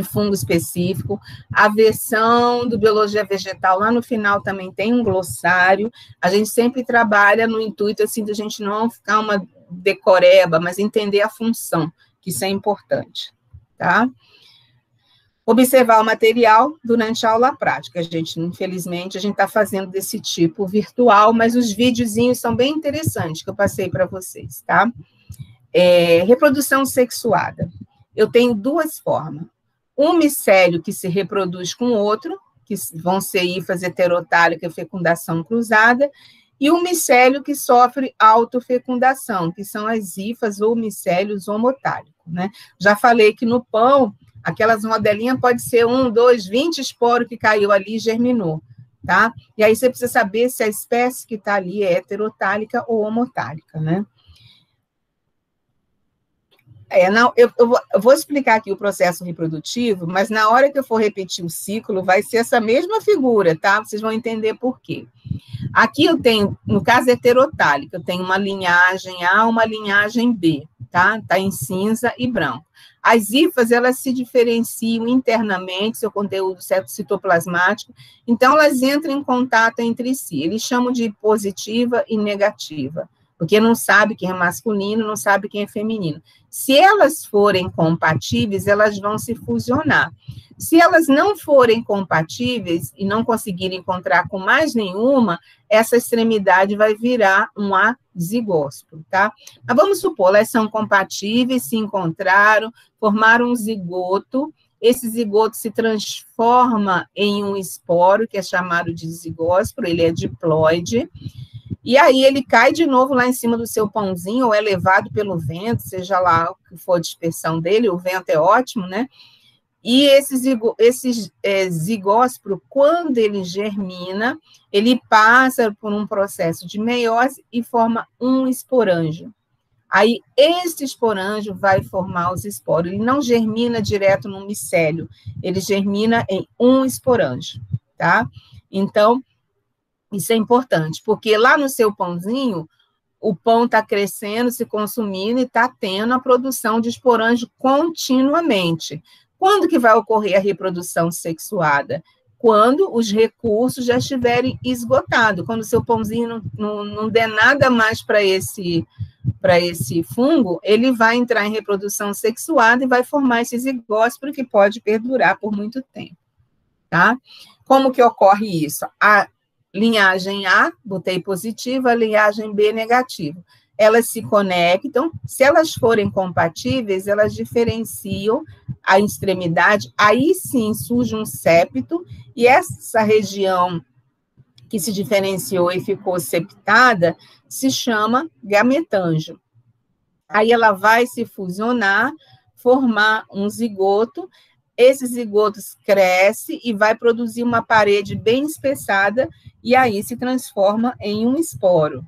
fungo específico, a versão do Biologia Vegetal, lá no final também tem um glossário, a gente sempre trabalha no intuito, assim, de a gente não ficar uma decoreba, mas entender a função, que isso é importante, tá? Observar o material durante a aula prática. Infelizmente, a gente está fazendo desse tipo virtual, mas os videozinhos são bem interessantes que eu passei para vocês, tá? Reprodução sexuada. Eu tenho duas formas. Um micélio que se reproduz com outro, que vão ser hífas heterotálica e fecundação cruzada, e um micélio que sofre autofecundação, que são as hífas ou micélios homotálicos, né? Já falei que no pão, aquelas rodelinhas pode ser 1, 2, 20 esporos que caiu ali e germinou, tá? E aí você precisa saber se a espécie que está ali é heterotálica ou homotálica, né? Eu vou explicar aqui o processo reprodutivo, mas na hora que eu for repetir o ciclo, vai ser essa mesma figura, tá? Vocês vão entender por quê. Aqui eu tenho, no caso heterotálica, eu tenho uma linhagem A, uma linhagem B, tá? Tá em cinza e branco. As hífas, elas se diferenciam internamente, seu conteúdo citoplasmático, então elas entram em contato entre si. Eles chamam de positiva e negativa, porque não sabe quem é masculino, não sabe quem é feminino. Se elas forem compatíveis, elas vão se fusionar. Se elas não forem compatíveis e não conseguirem encontrar com mais nenhuma, essa extremidade vai virar um azigósporo, tá? Mas vamos supor, elas são compatíveis, se encontraram, formaram um zigoto, esse zigoto se transforma em um esporo, que é chamado de zigósporo, ele é diploide, e aí ele cai de novo lá em cima do seu pãozinho, ou é levado pelo vento, seja lá o que for a dispersão dele, o vento é ótimo, né? E esse zigósporo, quando ele germina, ele passa por um processo de meiose e forma um esporângio. Aí, este esporângio vai formar os esporos. Ele não germina direto no micélio, ele germina em um esporângio, tá? Então, isso é importante, porque lá no seu pãozinho, o pão está crescendo, se consumindo e está tendo a produção de esporângio continuamente. Quando que vai ocorrer a reprodução sexuada? Quando os recursos já estiverem esgotados, quando o seu pãozinho não der nada mais para esse para esse fungo, ele vai entrar em reprodução sexuada e vai formar esse zigósporo que pode perdurar por muito tempo, tá? Como que ocorre isso? A linhagem A, botei positivo, a linhagem B negativo. Elas se conectam, se elas forem compatíveis, elas diferenciam a extremidade, aí sim surge um septo, e essa região que se diferenciou e ficou septada se chama gametângio. Aí ela vai se fusionar, formar um zigoto, esse zigoto cresce e vai produzir uma parede bem espessada, e aí se transforma em um esporo,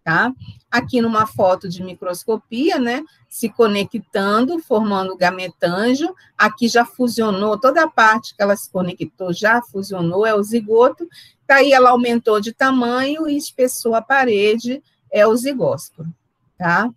tá? Aqui numa foto de microscopia, né, se conectando, formando o gametângio, aqui já fusionou, toda a parte que ela se conectou já fusionou, é o zigoto, daí ela aumentou de tamanho e espessou a parede, é o zigósporo, tá?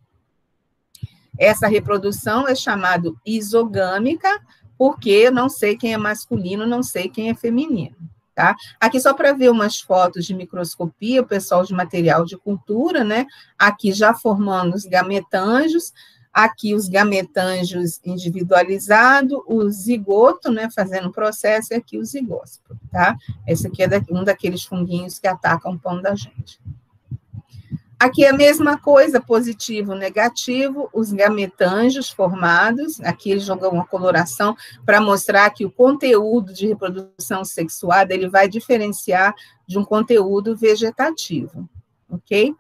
Essa reprodução é chamada isogâmica, porque eu não sei quem é masculino, não sei quem é feminino, tá? Aqui só para ver umas fotos de microscopia, o pessoal de material de cultura, né? Aqui já formando os gametângios, aqui os gametângios individualizados, o zigoto, né, fazendo o processo, e aqui o zigósporo, tá? Esse aqui é um daqueles funguinhos que atacam o pão da gente. Aqui é a mesma coisa, positivo, negativo, os gametângios formados, aqui ele jogou uma coloração para mostrar que o conteúdo de reprodução sexuada, ele vai diferenciar de um conteúdo vegetativo, ok?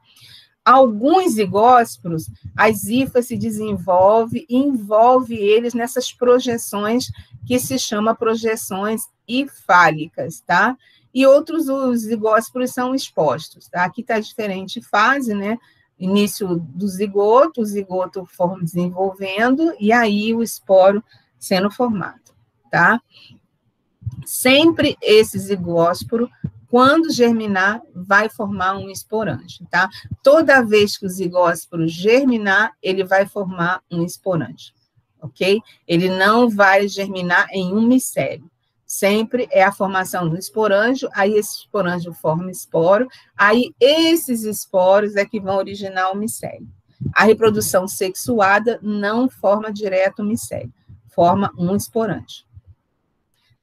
Alguns zigósporos, as hifas se desenvolve e envolve eles nessas projeções que se chama projeções hifálicas, tá? E outros, os zigósporos são expostos, tá? Aqui está diferente fase, né? Início do zigoto, o zigoto desenvolvendo, e aí o esporo sendo formado, tá? Sempre esse zigósporo, quando germinar, vai formar um esporângio, tá? Toda vez que o zigósporo germinar, ele vai formar um esporângio, ok? Ele não vai germinar em um micélio. Sempre é a formação do esporângio, aí esse esporângio forma esporo, aí esses esporos é que vão originar o micélio. A reprodução sexuada não forma direto o micélio, forma um esporângio.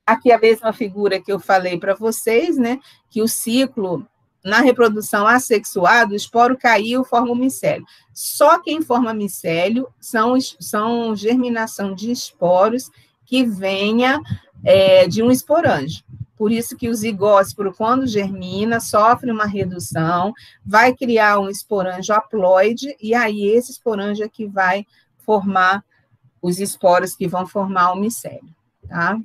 Aqui a mesma figura que eu falei para vocês, né, que o ciclo, na reprodução assexuada, o esporo caiu, forma o micélio. Só quem forma micélio são germinação de esporos que venha de um esporângio. Por isso que o zigósporo, quando germina, sofre uma redução, vai criar um esporângio haploide, e aí esse esporângio é que vai formar os esporos que vão formar o micélio, tá?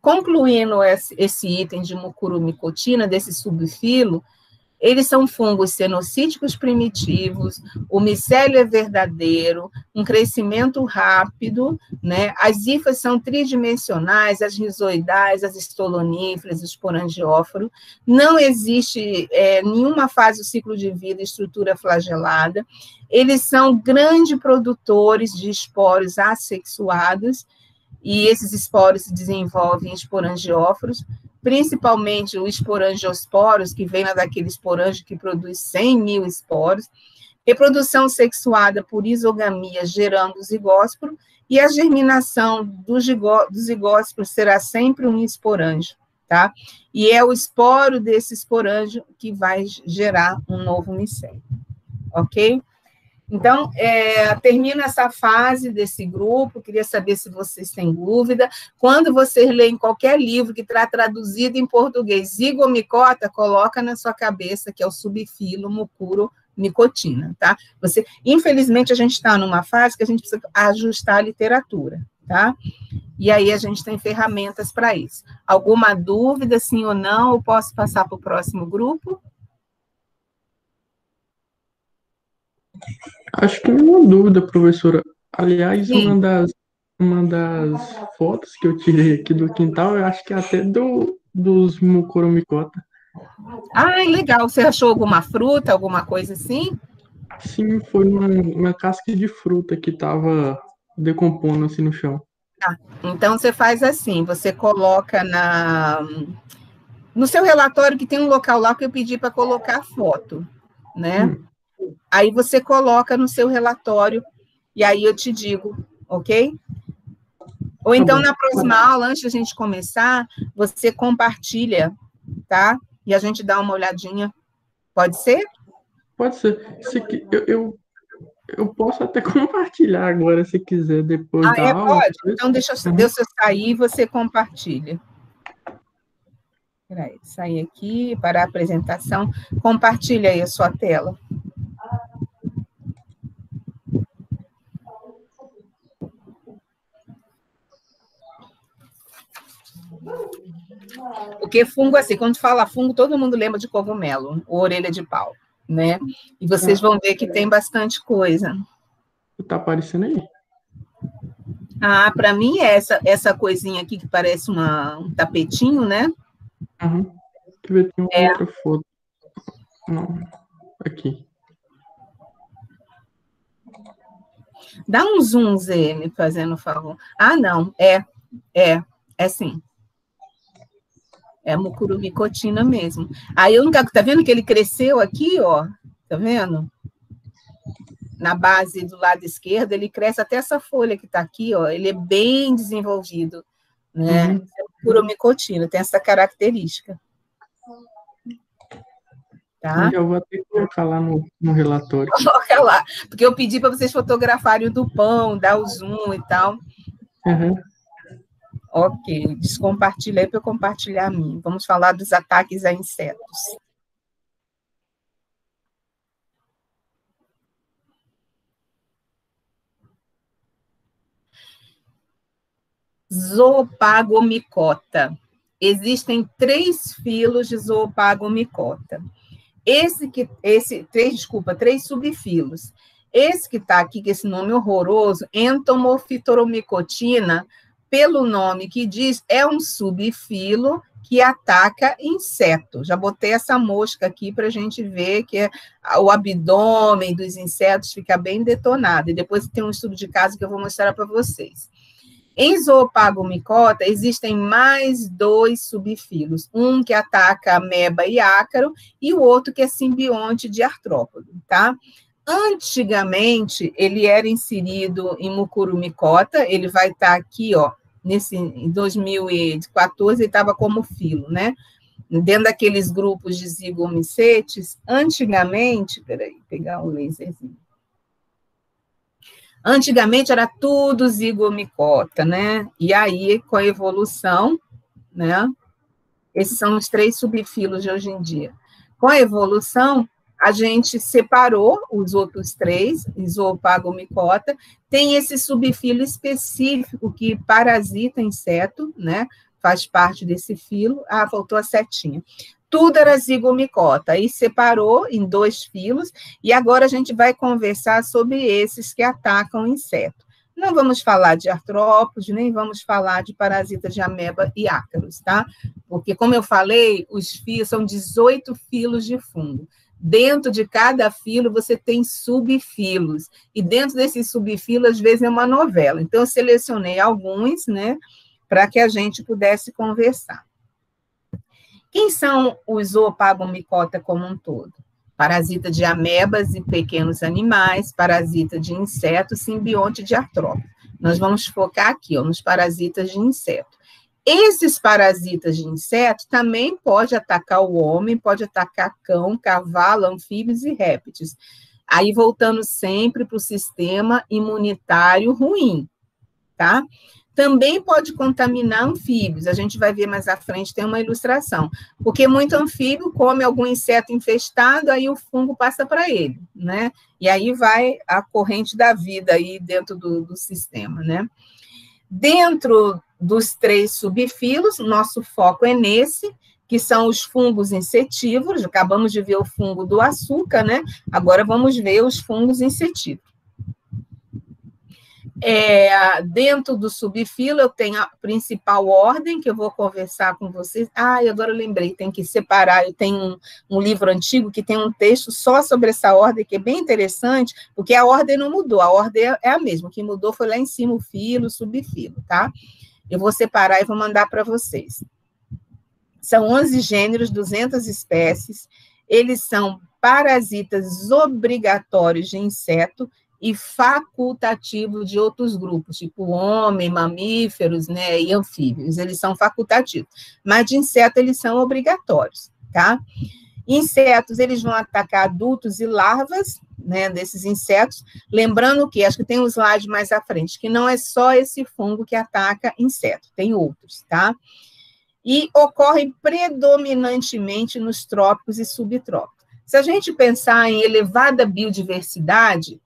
Concluindo esse item de mucurumicotina, desse subfilo, eles são fungos cenocíticos primitivos, o micélio é verdadeiro, um crescimento rápido, né? As hifas são tridimensionais, as rizoidais, as estoloníferas, o esporangióforo, não existe nenhuma fase do ciclo de vida estrutura flagelada, eles são grandes produtores de esporos assexuados, e esses esporos se desenvolvem em esporangióforos, principalmente o esporangiosporos, que vem daquele esporangio que produz 100 mil esporos, reprodução sexuada por isogamia, gerando o zigósporo, e a germinação do zigósporo será sempre um esporangio, tá? E é o esporo desse esporangio que vai gerar um novo micélio, ok? Então, termina essa fase desse grupo, queria saber se vocês têm dúvida. Quando vocês leem qualquer livro que está traduzido em português, zigomicota, coloca na sua cabeça que é o subfilo mucuromicotina, tá? Infelizmente, a gente está numa fase que a gente precisa ajustar a literatura, tá? E aí a gente tem ferramentas para isso. Alguma dúvida, sim ou não? Eu posso passar para o próximo grupo? Acho que não há dúvida, professora. Aliás, uma das fotos que eu tirei aqui do quintal, eu acho que é até dos mucoromicota. Ah, legal. Você achou alguma fruta, alguma coisa assim? Sim, foi uma casca de fruta que estava decompondo assim no chão. Ah, então você faz assim, você coloca no seu relatório que tem um local lá que eu pedi para colocar foto, né? Aí você coloca no seu relatório, e aí eu te digo, ok? Ou então, na próxima aula, antes da gente começar, você compartilha, tá? E a gente dá uma olhadinha. Pode ser? Pode ser. Eu posso até compartilhar agora, se quiser, depois da aula. Pode? Então, deixa eu sair e você compartilha. Espera aí, sair aqui para a apresentação. Compartilha aí a sua tela. Porque fungo, assim, quando fala fungo, todo mundo lembra de cogumelo, ou orelha de pau, né? E vocês vão ver que tem bastante coisa. Tá aparecendo aí? Ah, para mim é essa coisinha aqui que parece um tapetinho, né? Uhum. Deixa eu ver, tem uma outra foto. Não, aqui. Dá um zoom, Zé, me fazendo favor. Ah, não, é sim. É mucurumicotina mesmo. Aí eu nunca, tá vendo que ele cresceu aqui, ó? Tá vendo? Na base do lado esquerdo, ele cresce até essa folha que tá aqui, ó. Ele é bem desenvolvido, né? É mucurumicotina, tem essa característica. Tá? Eu vou até colocar lá no relatório. Coloca lá, porque eu pedi para vocês fotografarem o do pão, dar o zoom e tal. Ok, descompartilhei para eu compartilhar a mim. Vamos falar dos ataques a insetos. Zoopagomicota. Existem 3 filos de zoopagomicota. Três subfilos. Esse que está aqui, com esse nome horroroso, entomofitoromicotina, pelo nome que diz, é um subfilo que ataca inseto. Já botei essa mosca aqui para a gente ver que o abdômen dos insetos fica bem detonado. E depois tem um estudo de caso que eu vou mostrar para vocês. Em zoopagomicota, existem mais 2 subfilos, um que ataca ameba e ácaro, e o outro que é simbionte de artrópode, tá? Antigamente, ele era inserido em mucurumicota, ele vai estar aqui, ó, em 2014, ele estava como filo, né? Dentro daqueles grupos de zigomicetes, antigamente, peraí, pegar o laserzinho. Antigamente era tudo zigomicota, né? E aí, com a evolução, né? Esses são os 3 subfilos de hoje em dia. Com a evolução, a gente separou os outros 3, zoopagomicota, tem esse subfilo específico que parasita inseto, né? Faz parte desse filo. Ah, faltou a setinha. Tudo era zigomicota, aí separou em 2 filos, e agora a gente vai conversar sobre esses que atacam o inseto. Não vamos falar de artrópodes, nem vamos falar de parasitas de ameba e ácaros, tá? Porque, como eu falei, os filos são 18 filos de fungo. Dentro de cada filo, você tem subfilos, e dentro desses subfilos, às vezes, é uma novela. Então, eu selecionei alguns, né, para que a gente pudesse conversar. Quem são os zoopagomicota como um todo? Parasita de amebas e pequenos animais, parasita de insetos, simbionte de artrópode. Nós vamos focar aqui, ó, nos parasitas de inseto. Esses parasitas de inseto também podem atacar o homem, pode atacar cão, cavalo, anfíbios e répteis. Aí, voltando sempre para o sistema imunitário ruim, tá? Também pode contaminar anfíbios, a gente vai ver mais à frente, tem uma ilustração, porque muito anfíbio come algum inseto infestado, aí o fungo passa para ele, né? E aí vai a corrente da vida aí dentro do sistema, né? Dentro dos 3 subfilos, nosso foco é nesse, que são os fungos insetívoros, acabamos de ver o fungo do açúcar, né? Agora vamos ver os fungos insetívoros. Dentro do subfilo, eu tenho a principal ordem, que eu vou conversar com vocês. Agora eu lembrei, tem que separar, eu tenho um livro antigo que tem um texto só sobre essa ordem, que é bem interessante, porque a ordem não mudou, a ordem é a mesma, o que mudou foi lá em cima o filo, o subfilo, tá? Eu vou separar e vou mandar para vocês. São 11 gêneros, 200 espécies, eles são parasitas obrigatórios de inseto e facultativo de outros grupos, tipo homem, mamíferos, né, e anfíbios, eles são facultativos, mas de inseto eles são obrigatórios, tá? Insetos, eles vão atacar adultos e larvas, né, desses insetos, lembrando que, acho que tem um slide mais à frente, que não é só esse fungo que ataca inseto, tem outros, tá? E ocorrem predominantemente nos trópicos e subtrópicos. Se a gente pensar em elevada biodiversidade,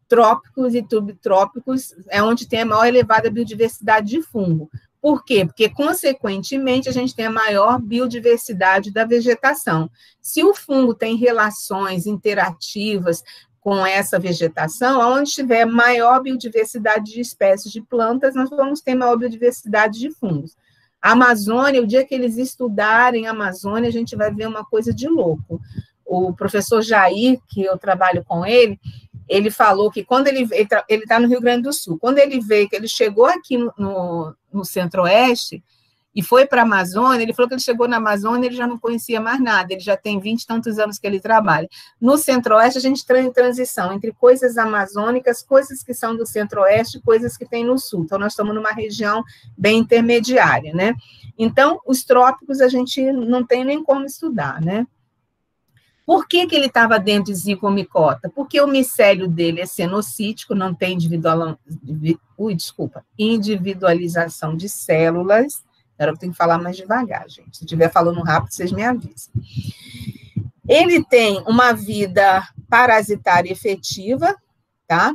trópicos e subtrópicos é onde tem a maior elevada biodiversidade de fungo. Por quê? Porque, consequentemente, a gente tem a maior biodiversidade da vegetação. Se o fungo tem relações interativas com essa vegetação, onde tiver maior biodiversidade de espécies de plantas, nós vamos ter maior biodiversidade de fungos. A Amazônia, o dia que eles estudarem a Amazônia, a gente vai ver uma coisa de louco. O professor Jair, que eu trabalho com ele falou que quando ele está no Rio Grande do Sul, quando ele veio, que ele chegou aqui no Centro-Oeste e foi para a Amazônia, ele falou que ele chegou na Amazônia e ele já não conhecia mais nada, ele já tem 20 e tantos anos que ele trabalha. No Centro-Oeste, a gente está em transição entre coisas amazônicas, coisas que são do Centro-Oeste, coisas que tem no Sul. Então, nós estamos numa região bem intermediária, né? Então, os trópicos a gente não tem nem como estudar, né? Por que ele estava dentro de zigomicota? Porque o micélio dele é cenocítico, não tem individualização de células. Agora eu tenho que falar mais devagar, gente. Se estiver falando rápido, vocês me avisam. Ele tem uma vida parasitária efetiva, tá?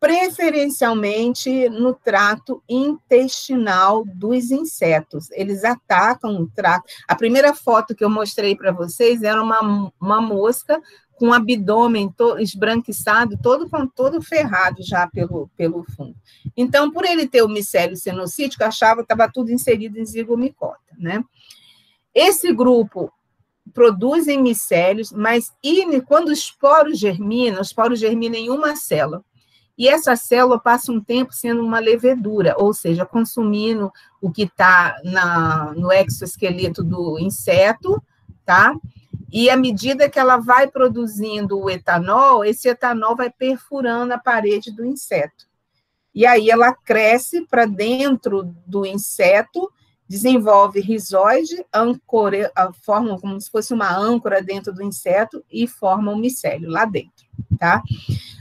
Preferencialmente no trato intestinal dos insetos. Eles atacam o trato. A primeira foto que eu mostrei para vocês era uma mosca com o abdômen esbranquiçado, todo ferrado já pelo fungo. Então, por ele ter o micélio cenocítico, achava que estava tudo inserido em zigomicota, né? Esse grupo produzem micélios, mas quando o esporo germina em uma célula. E essa célula passa um tempo sendo uma levedura, ou seja, consumindo o que está no exoesqueleto do inseto, tá? E à medida que ela vai produzindo o etanol, esse etanol vai perfurando a parede do inseto. E aí ela cresce para dentro do inseto, desenvolve rizóide, forma como se fosse uma âncora dentro do inseto e forma um micélio lá dentro, tá?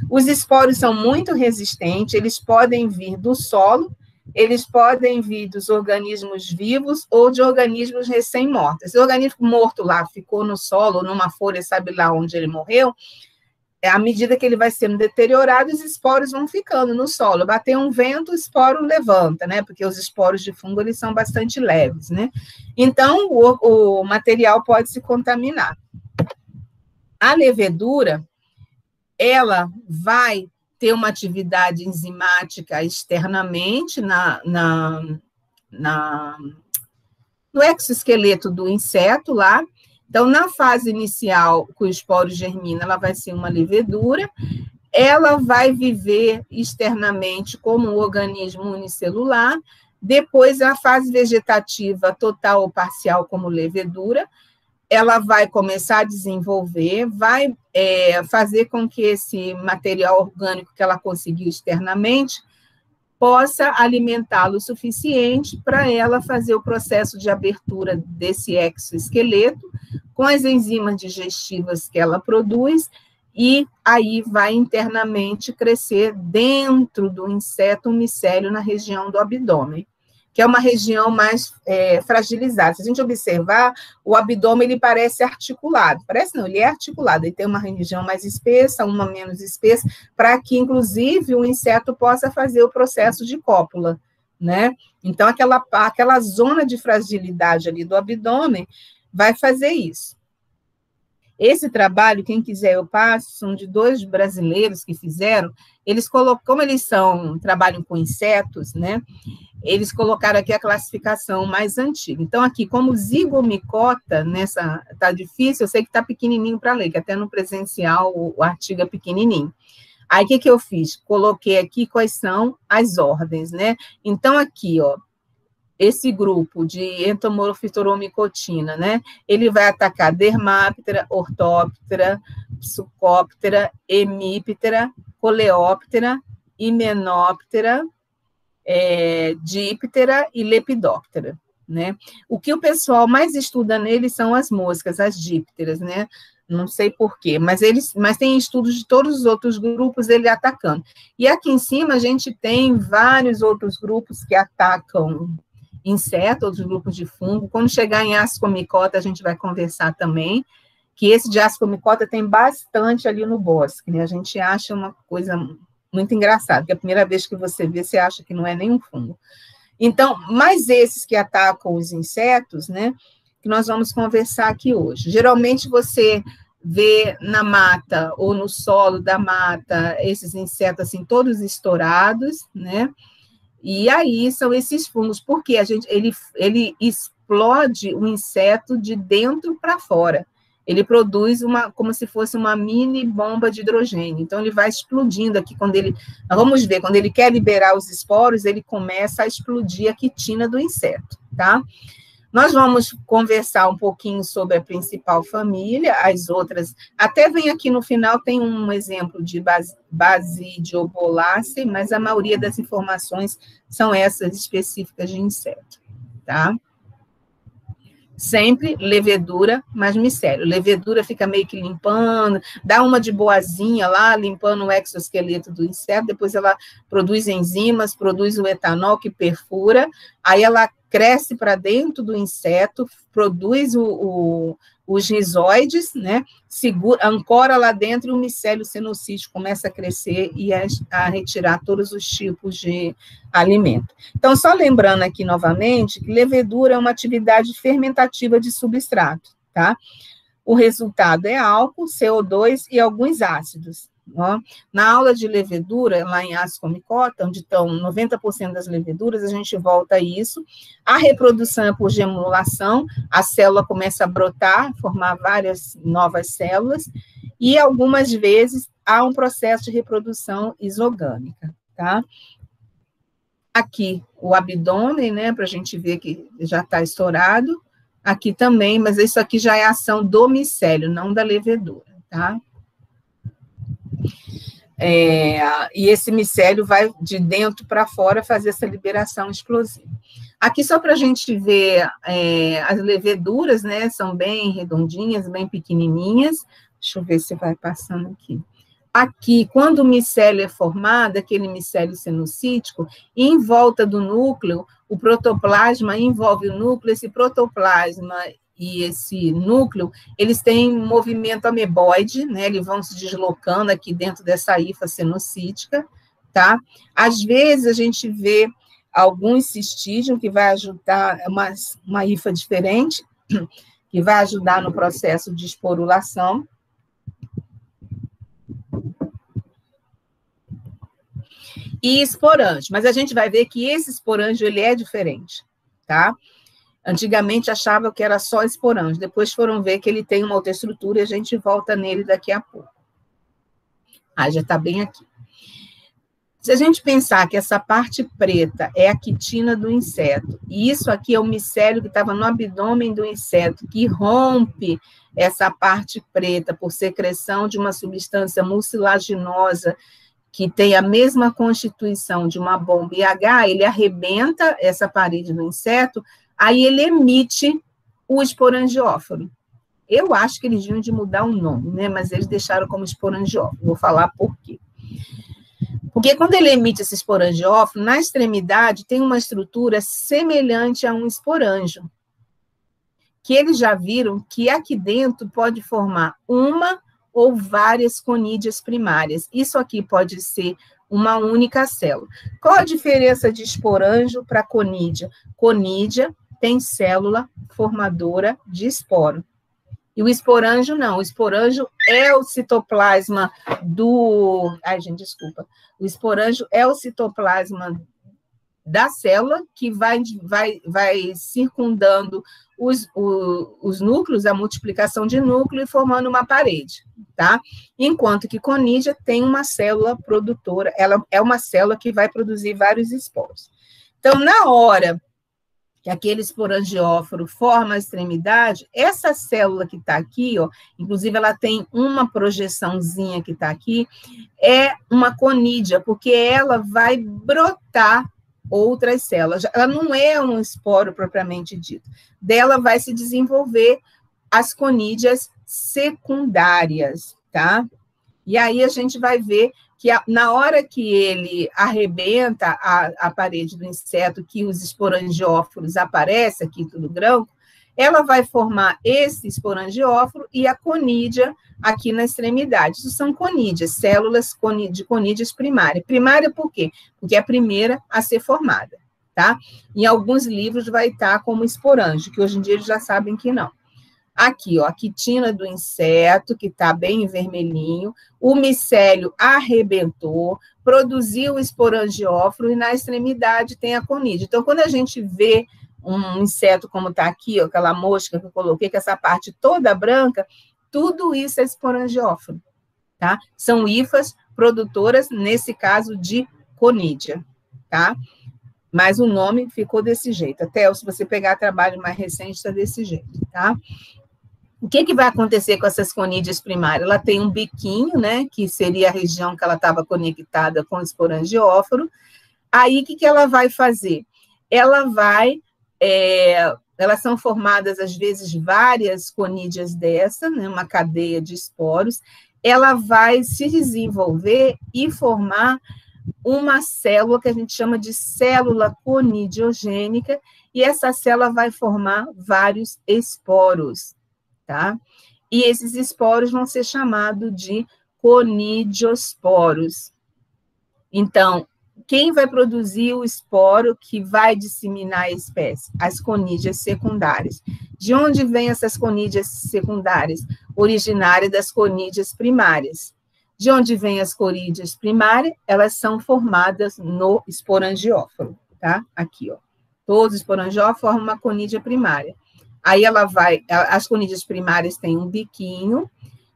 Os esporos são muito resistentes, eles podem vir do solo, eles podem vir dos organismos vivos ou de organismos recém-mortos. Se o organismo morto lá ficou no solo, ou numa folha, sabe lá onde ele morreu, à medida que ele vai sendo deteriorado, os esporos vão ficando no solo. Bater um vento, o esporo levanta, né? Porque os esporos de fungo, eles são bastante leves, né? Então, o material pode se contaminar. A levedura, ela vai ter uma atividade enzimática externamente no exoesqueleto do inseto lá. Então, na fase inicial, que o esporo germina, ela vai ser uma levedura, ela vai viver externamente como um organismo unicelular, depois, a fase vegetativa total ou parcial como levedura, ela vai começar a desenvolver, vai fazer com que esse material orgânico que ela conseguiu externamente possa alimentá-lo o suficiente para ela fazer o processo de abertura desse exoesqueleto com as enzimas digestivas que ela produz, e aí vai internamente crescer dentro do inseto um micélio na região do abdômen, que é uma região mais fragilizada. Se a gente observar, o abdômen ele parece articulado. Parece não, ele é articulado, ele tem uma região mais espessa, uma menos espessa, para que, inclusive, o inseto possa fazer o processo de cópula, né? Então, aquela zona de fragilidade ali do abdômen vai fazer isso. Esse trabalho, quem quiser eu passo, são de 2 brasileiros que fizeram, eles colocam, como eles trabalham com insetos, né? Eles colocaram aqui a classificação mais antiga. Então, aqui, como zigomicota, tá difícil, eu sei que tá pequenininho para ler, que até no presencial o artigo é pequenininho. Aí, o que eu fiz? Coloquei aqui quais são as ordens, né? Então, aqui, ó, esse grupo de entomorfitoromicotina, né? Ele vai atacar Dermaptera, Orthoptera, Hemiptera, Coleóptera, Hymenoptera, Diptera e Lepidoptera, né? O que o pessoal mais estuda neles são as moscas, as dípteras, né? Não sei porquê, mas tem estudos de todos os outros grupos ele atacando. E aqui em cima a gente tem vários outros grupos que atacam inseto, outros grupos de fungo. Quando chegar em Ascomicota, a gente vai conversar também, que esse de Ascomicota tem bastante ali no bosque, né? A gente acha uma coisa muito engraçada, porque a primeira vez que você vê, você acha que não é nenhum fungo. Então, mas esses que atacam os insetos, né, que nós vamos conversar aqui hoje. Geralmente você vê na mata ou no solo da mata esses insetos assim todos estourados, né? E aí são esses fungos, porque ele explode o inseto de dentro para fora. Ele produz como se fosse uma mini bomba de hidrogênio. Então, ele vai explodindo aqui. Vamos ver, quando ele quer liberar os esporos, ele começa a explodir a quitina do inseto, tá? Nós vamos conversar um pouquinho sobre a principal família, as outras, até vem aqui no final, tem um exemplo de Basidiobolaceae, mas a maioria das informações são essas específicas de inseto, tá? Sempre levedura, mas micélio. Levedura fica meio que limpando, dá uma de boazinha lá, limpando o exoesqueleto do inseto, depois ela produz enzimas, produz o etanol que perfura, aí ela cresce para dentro do inseto, produz os rizóides, né, ancora lá dentro e o micélio cenocítico começa a crescer e a retirar todos os tipos de alimento. Então, só lembrando aqui novamente que levedura é uma atividade fermentativa de substrato, tá? O resultado é álcool, CO2 e alguns ácidos. Ó. Na aula de levedura, lá em Ascomicota, onde estão 90% das leveduras, a gente volta a isso. A reprodução é por gemulação, a célula começa a brotar, formar várias novas células, e algumas vezes há um processo de reprodução isogâmica, tá? Aqui o abdômen, né, para a gente ver que já está estourado, aqui também, mas isso aqui já é ação do micélio, não da levedura, tá? E esse micélio vai de dentro para fora fazer essa liberação explosiva. Aqui, só para a gente ver, as leveduras, né, são bem redondinhas, bem pequenininhas. Deixa eu ver se vai passando aqui. Aqui, quando o micélio é formado, aquele micélio cenocítico, em volta do núcleo, o protoplasma envolve o núcleo, esse protoplasma e esse núcleo, eles têm movimento ameboide, né? Eles vão se deslocando aqui dentro dessa hifa cenocítica, tá? Às vezes, a gente vê alguns cistídeos que vai ajudar, uma hifa diferente, que vai ajudar no processo de esporulação. E esporângio, mas a gente vai ver que esse esporângio, ele é diferente, tá? Antigamente achava que era só esporângio, depois foram ver que ele tem uma outra estrutura e a gente volta nele daqui a pouco. Já está bem aqui. Se a gente pensar que essa parte preta é a quitina do inseto, e isso aqui é o micélio que estava no abdômen do inseto, que rompe essa parte preta por secreção de uma substância mucilaginosa que tem a mesma constituição de uma bomba IH, ele arrebenta essa parede do inseto, aí ele emite o esporangióforo. Eu acho que eles deviam de mudar o nome, né? Mas eles deixaram como esporangióforo. Vou falar por quê. Porque quando ele emite esse esporangióforo, na extremidade tem uma estrutura semelhante a um esporângio, que eles já viram que aqui dentro pode formar uma ou várias conídeas primárias. Isso aqui pode ser uma única célula. Qual a diferença de esporângio para conídea? Conídea tem célula formadora de esporo. E o esporângio não. O esporângio é o citoplasma do... desculpa. O esporângio é o citoplasma da célula que vai circundando os núcleos, a multiplicação de núcleo e formando uma parede, tá? Enquanto que conídea tem uma célula produtora, ela é uma célula que vai produzir vários esporos. Então, na hora que aquele esporangióforo forma a extremidade, essa célula que está aqui, ó, inclusive ela tem uma projeçãozinha que está aqui, é uma conídea, porque ela vai brotar outras células. Ela não é um esporo propriamente dito. Dela vai se desenvolver as conídeas secundárias, tá? E aí a gente vai ver que na hora que ele arrebenta a parede do inseto, que os esporangióforos aparecem aqui, tudo branco, ela vai formar esse esporangióforo e a conídea aqui na extremidade. Isso são conídeas, células de conídeas primárias. Primária por quê? Porque é a primeira a ser formada, tá? Em alguns livros vai estar como esporângio, que hoje em dia eles já sabem que não. Aqui, ó, a quitina do inseto, que está bem vermelhinho, o micélio arrebentou, produziu o esporangióforo e na extremidade tem a conídea. Então, quando a gente vê um inseto como está aqui, ó, aquela mosca que eu coloquei, com essa parte toda branca, tudo isso é esporangióforo, tá? São hifas produtoras, nesse caso, de conídea, tá? Mas o nome ficou desse jeito. Até se você pegar trabalho mais recente, está desse jeito, tá? O que vai acontecer com essas conídeas primárias? Ela tem um biquinho, né, que seria a região que ela estava conectada com o esporangióforo. Aí, o que ela vai fazer? Ela vai, elas são formadas, às vezes, várias conídeas dessa, né, uma cadeia de esporos. Ela vai se desenvolver e formar uma célula que a gente chama de célula conidiogênica, e essa célula vai formar vários esporos, tá? E esses esporos vão ser chamados de conidiosporos. Então, quem vai produzir o esporo que vai disseminar a espécie? As conídeas secundárias. De onde vêm essas conídeas secundárias? Originárias das conídeas primárias. De onde vêm as conídeas primárias? Elas são formadas no esporangióforo, tá? Aqui, ó. Todos os esporangióforos formam uma conídea primária. Aí ela vai, as conídeas primárias têm um biquinho,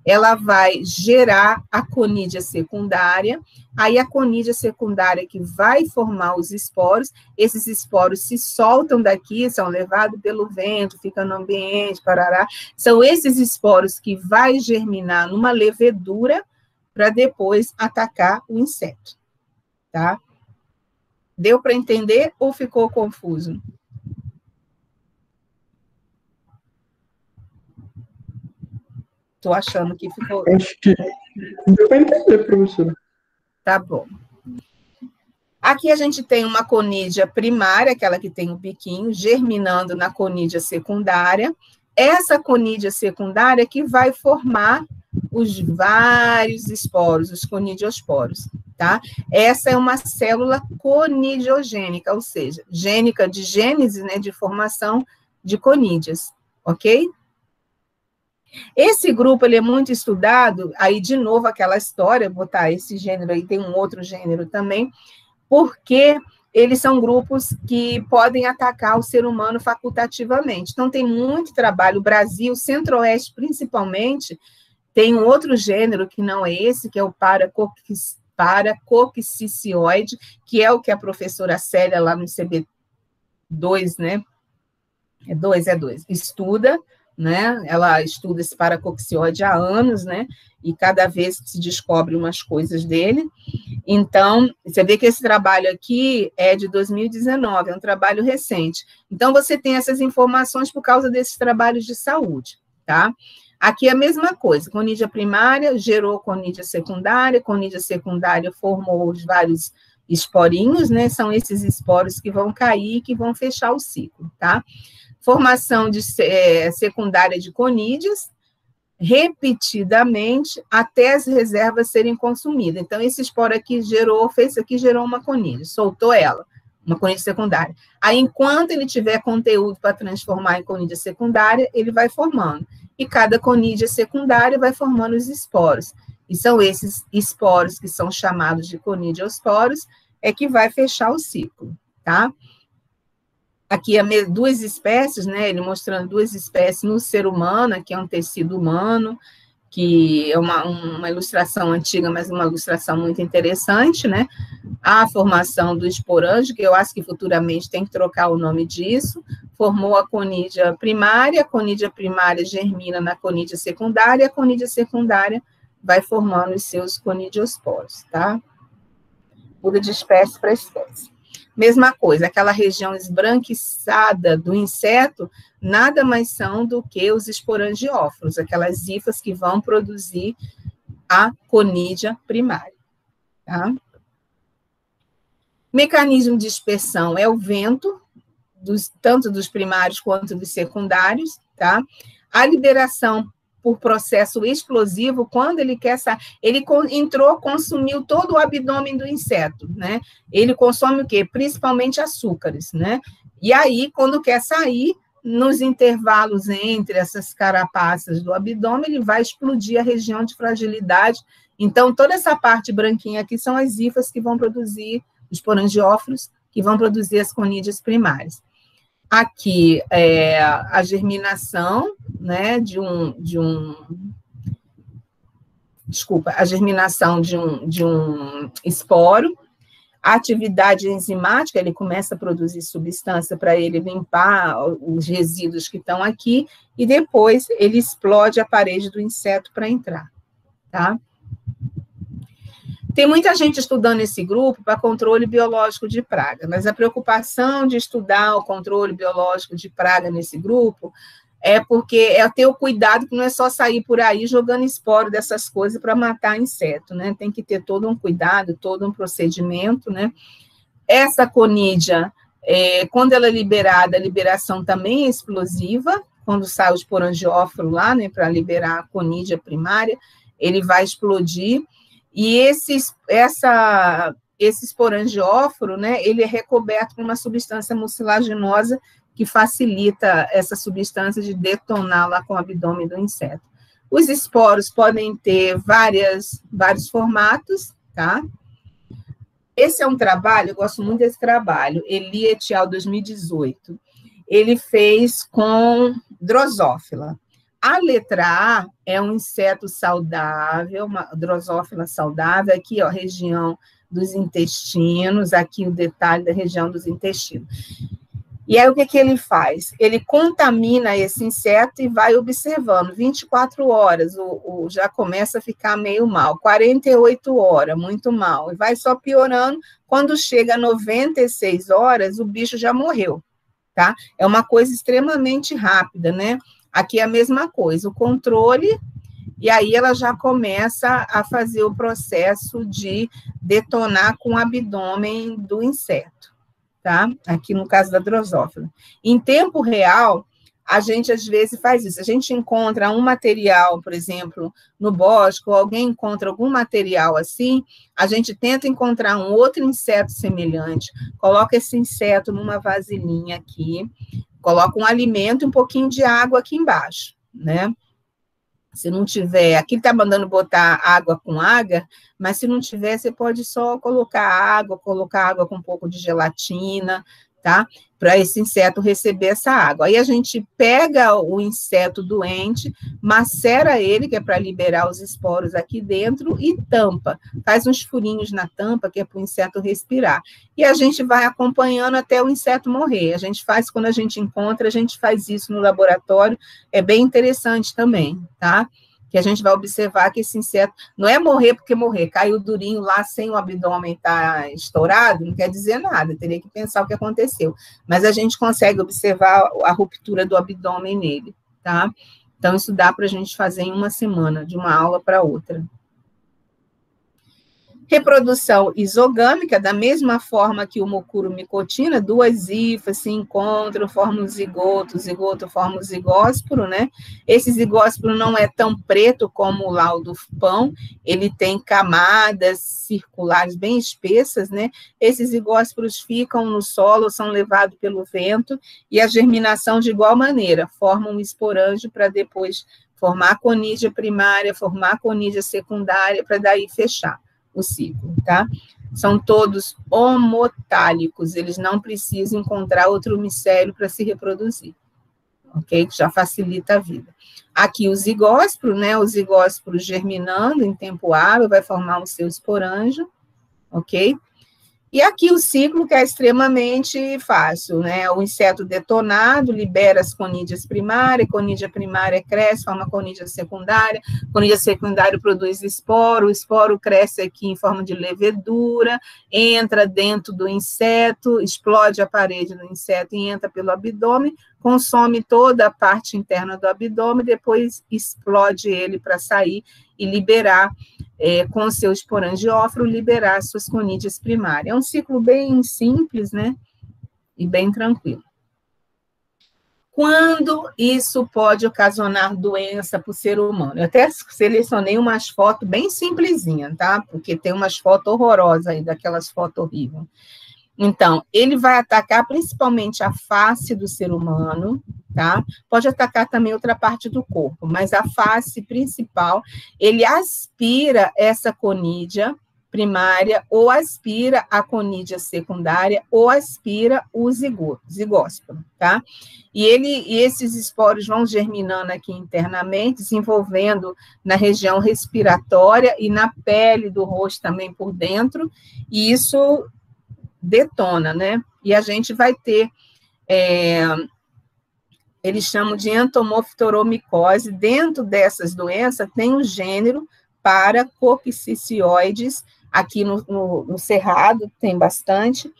ela vai gerar a conídea secundária, aí a conídea secundária que vai formar os esporos, esses esporos se soltam daqui, são levados pelo vento, ficam no ambiente, parará, são esses esporos que vai germinar numa levedura para depois atacar o inseto, tá? Deu para entender ou ficou confuso? Estou achando que ficou... Acho que deu para entender, professora. Tá bom. Aqui a gente tem uma conídea primária, aquela que tem o biquinho, germinando na conídea secundária. Essa conídea secundária que vai formar os vários esporos, os conidiosporos, tá? Essa é uma célula conidiogênica, ou seja, gênica de gênese, né, de formação de conídeas, ok? Esse grupo, ele é muito estudado, aí de novo aquela história, botar esse gênero aí, tem um outro gênero também, porque eles são grupos que podem atacar o ser humano facultativamente. Então, tem muito trabalho, o Brasil, Centro-Oeste principalmente, tem um outro gênero que não é esse, que é o paracoccicioide, que é o que a professora Célia lá no CB2, né? É dois, estuda, né? Ela estuda esse paracoccicioide há anos, né? E cada vez se descobre umas coisas dele. Então, você vê que esse trabalho aqui é de 2019, é um trabalho recente. Então, você tem essas informações por causa desses trabalhos de saúde, tá? Aqui é a mesma coisa, conídea primária gerou conídea secundária formou os vários esporinhos, né? São esses esporos que vão cair, que vão fechar o ciclo, tá? Formação de secundária de conídeas, repetidamente, até as reservas serem consumidas. Então, esse esporo aqui gerou uma conídea, soltou ela, uma conídea secundária. Aí, enquanto ele tiver conteúdo para transformar em conídea secundária, ele vai formando. E cada conídea secundária vai formando os esporos. E são esses esporos que são chamados de conidiosporos, é que vai fechar o ciclo, tá? Aqui, duas espécies, né? Ele mostrando duas espécies no ser humano, aqui é um tecido humano, que é uma ilustração antiga, mas uma ilustração muito interessante, né? A formação do esporângio, que eu acho que futuramente tem que trocar o nome disso, formou a conídea primária germina na conídea secundária, a conídea secundária vai formando os seus conidiosporos, tá? Muda de espécie para espécie. Mesma coisa, aquela região esbranquiçada do inseto, nada mais são do que os esporangióforos, aquelas hifas que vão produzir a conídea primária, tá? Mecanismo de dispersão é o vento, tanto dos primários quanto dos secundários, tá? A liberação por processo explosivo, quando ele quer sair, ele entrou, consumiu todo o abdômen do inseto, né? Ele consome o quê? Principalmente açúcares, né? E aí, quando quer sair, nos intervalos entre essas carapaças do abdômen, ele vai explodir a região de fragilidade. Então, toda essa parte branquinha aqui são as hifas que vão produzir, os esporangióforos, que vão produzir as conídeas primárias. Aqui é a germinação, né, a germinação de um esporo, a atividade enzimática, ele começa a produzir substância para ele limpar os resíduos que estão aqui, e depois ele explode a parede do inseto para entrar, tá? Tem muita gente estudando esse grupo para controle biológico de praga, mas a preocupação de estudar o controle biológico de praga nesse grupo é porque é ter o cuidado que não é só sair por aí jogando esporo dessas coisas para matar inseto, né? Tem que ter todo um cuidado, todo um procedimento, né? Essa conídea, quando ela é liberada, a liberação também é explosiva, quando sai o esporangióforo lá, né, para liberar a conídea primária, ele vai explodir. E esse esporangióforo, né, ele é recoberto por uma substância mucilaginosa que facilita essa substância de detonar lá com o abdômen do inseto. Os esporos podem ter vários formatos, tá? Esse é um trabalho, eu gosto muito desse trabalho, Eli et al. 2018. Ele fez com drosófila. A letra A é um inseto saudável, uma drosófila saudável, aqui, ó, região dos intestinos, aqui o detalhe da região dos intestinos. E aí, o que ele faz? Ele contamina esse inseto e vai observando. 24 horas, já começa a ficar meio mal. 48 horas, muito mal. E vai só piorando. Quando chega a 96 horas, o bicho já morreu, tá? É uma coisa extremamente rápida, né? Aqui é a mesma coisa, o controle, e aí ela já começa a fazer o processo de detonar com o abdômen do inseto, tá? Aqui no caso da drosófila. Em tempo real, a gente às vezes faz isso, a gente encontra um material, por exemplo, no bosque, ou alguém encontra algum material assim, a gente tenta encontrar um outro inseto semelhante, coloca esse inseto numa vasilhinha aqui, coloca um alimento e um pouquinho de água aqui embaixo, né? Se não tiver, aqui está mandando botar água com agar, mas se não tiver, você pode só colocar água com um pouco de gelatina, tá? Para esse inseto receber essa água. Aí a gente pega o inseto doente, macera ele, que é para liberar os esporos aqui dentro, e tampa. Faz uns furinhos na tampa, que é para o inseto respirar. E a gente vai acompanhando até o inseto morrer. A gente faz, quando a gente encontra, a gente faz isso no laboratório. É bem interessante também, tá? Que a gente vai observar que esse inseto não é morrer porque morrer, caiu durinho lá sem o abdômen estar estourado, não quer dizer nada, teria que pensar o que aconteceu. Mas a gente consegue observar a ruptura do abdômen nele, tá? Então, isso dá para a gente fazer em uma semana, de uma aula para outra. Reprodução isogâmica, da mesma forma que o mucuromicotina, duas hifas se encontram, formam um zigoto, o zigoto forma um zigósporo, né? Esse zigósporo não é tão preto como lá o do pão, ele tem camadas circulares bem espessas, né? Esses zigósporos ficam no solo, são levados pelo vento, e a germinação de igual maneira, formam um esporângio para depois formar a conídea primária, formar a conídea secundária, para daí fechar o ciclo, tá? São todos homotálicos, eles não precisam encontrar outro micélio para se reproduzir, ok? Que já facilita a vida. Aqui o zigósporo, né? O zigósporo germinando em tempo hábil, vai formar o seu esporângio, ok? E aqui o ciclo que é extremamente fácil, né? O inseto detonado libera as conídeas primárias, conídea primária cresce, forma conídea secundária produz esporo, o esporo cresce aqui em forma de levedura, entra dentro do inseto, explode a parede do inseto e entra pelo abdômen, consome toda a parte interna do abdômen, depois explode ele para sair e liberar, com o seu esporangióforo, liberar suas conídeas primárias. É um ciclo bem simples, né? E bem tranquilo. Quando isso pode ocasionar doença para o ser humano? Eu até selecionei umas fotos bem simplesinhas, tá? Porque tem umas fotos horrorosas aí, daquelas fotos horríveis. Então, ele vai atacar principalmente a face do ser humano, tá? Pode atacar também outra parte do corpo, mas a face principal, ele aspira essa conídea primária, ou aspira a conídea secundária, ou aspira o zigósporo, tá? E esses esporos vão germinando aqui internamente, se envolvendo na região respiratória e na pele do rosto também por dentro, e isso detona, né? E a gente vai ter, eles chamam de entomoftoromicose. Dentro dessas doenças tem um gênero para coccidioides, aqui no Cerrado tem bastante,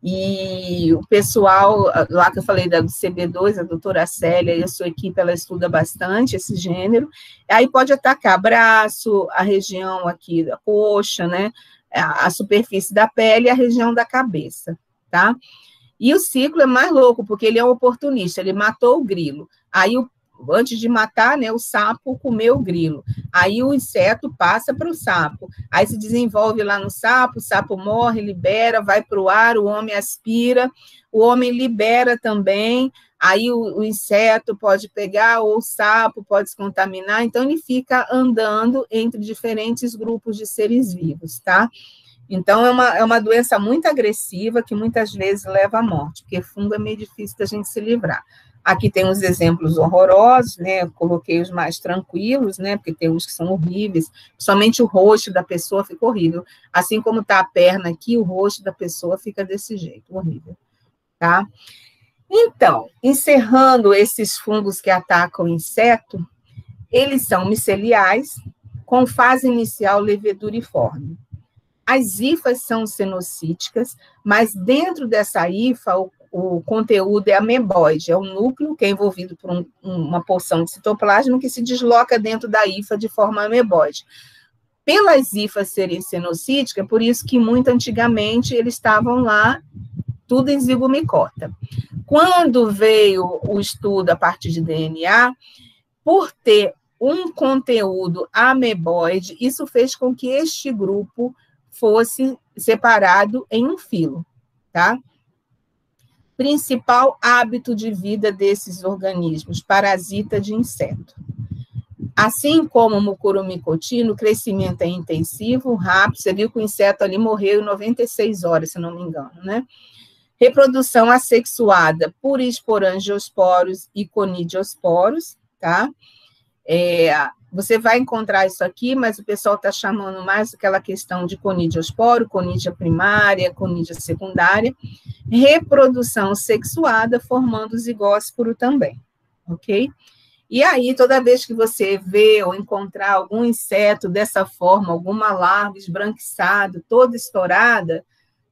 e o pessoal, lá que eu falei do CB2, a doutora Célia e a sua equipe, ela estuda bastante esse gênero, aí pode atacar braço, a região aqui da coxa, né, a superfície da pele e a região da cabeça, tá? E o ciclo é mais louco, porque ele é um oportunista, ele matou o grilo, aí antes de matar, né, o sapo comeu o grilo, aí o inseto passa para o sapo, aí se desenvolve lá no sapo, o sapo morre, libera, vai para o ar, o homem aspira, o homem libera também, aí o inseto pode pegar, ou o sapo pode se contaminar, então ele fica andando entre diferentes grupos de seres vivos, tá? Então, é uma doença muito agressiva, que muitas vezes leva à morte, porque fungo é meio difícil da gente se livrar. Aqui tem uns exemplos horrorosos, né? Eu coloquei os mais tranquilos, né? Porque tem uns que são horríveis. Somente o rosto da pessoa fica horrível. Assim como está a perna aqui, o rosto da pessoa fica desse jeito, horrível, tá? Então, encerrando esses fungos que atacam o inseto, eles são miceliais, com fase inicial leveduriforme. As hifas são cenocíticas, mas dentro dessa hifa, o conteúdo é ameboide, é o núcleo que é envolvido por uma porção de citoplasma que se desloca dentro da hifa de forma ameboide. Pelas hifas serem cenocíticas, por isso que muito antigamente eles estavam lá, tudo em zigomicota. Quando veio o estudo a partir de DNA, por ter um conteúdo ameboide, isso fez com que este grupo fosse separado em um filo, tá? Principal hábito de vida desses organismos, parasita de inseto. Assim como o mucoromicotino, o crescimento é intensivo, rápido, você viu que o inseto ali morreu em 96 horas, se não me engano, né? Reprodução assexuada por esporangiosporos e conidiosporos, tá? Você vai encontrar isso aqui, mas o pessoal está chamando mais aquela questão de conidiosporo, conídea primária, conídea secundária, reprodução sexuada, formando zigósporo também, ok? E aí, toda vez que você vê ou encontrar algum inseto dessa forma, alguma larva esbranquiçada, toda estourada,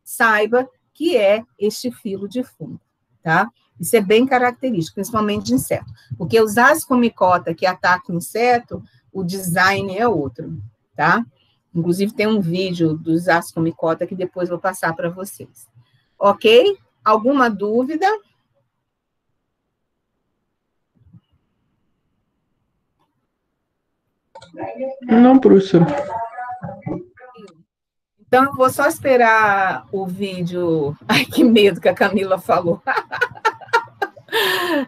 saiba que é este filo de fungo, tá? Isso é bem característico, principalmente de inseto, porque os ascomicota que atacam inseto, o design é outro, tá? Inclusive, tem um vídeo dos ascomicota que depois vou passar para vocês. Ok? Alguma dúvida? Não, professor. Então, eu vou só esperar o vídeo. Ai, que medo que a Camila falou.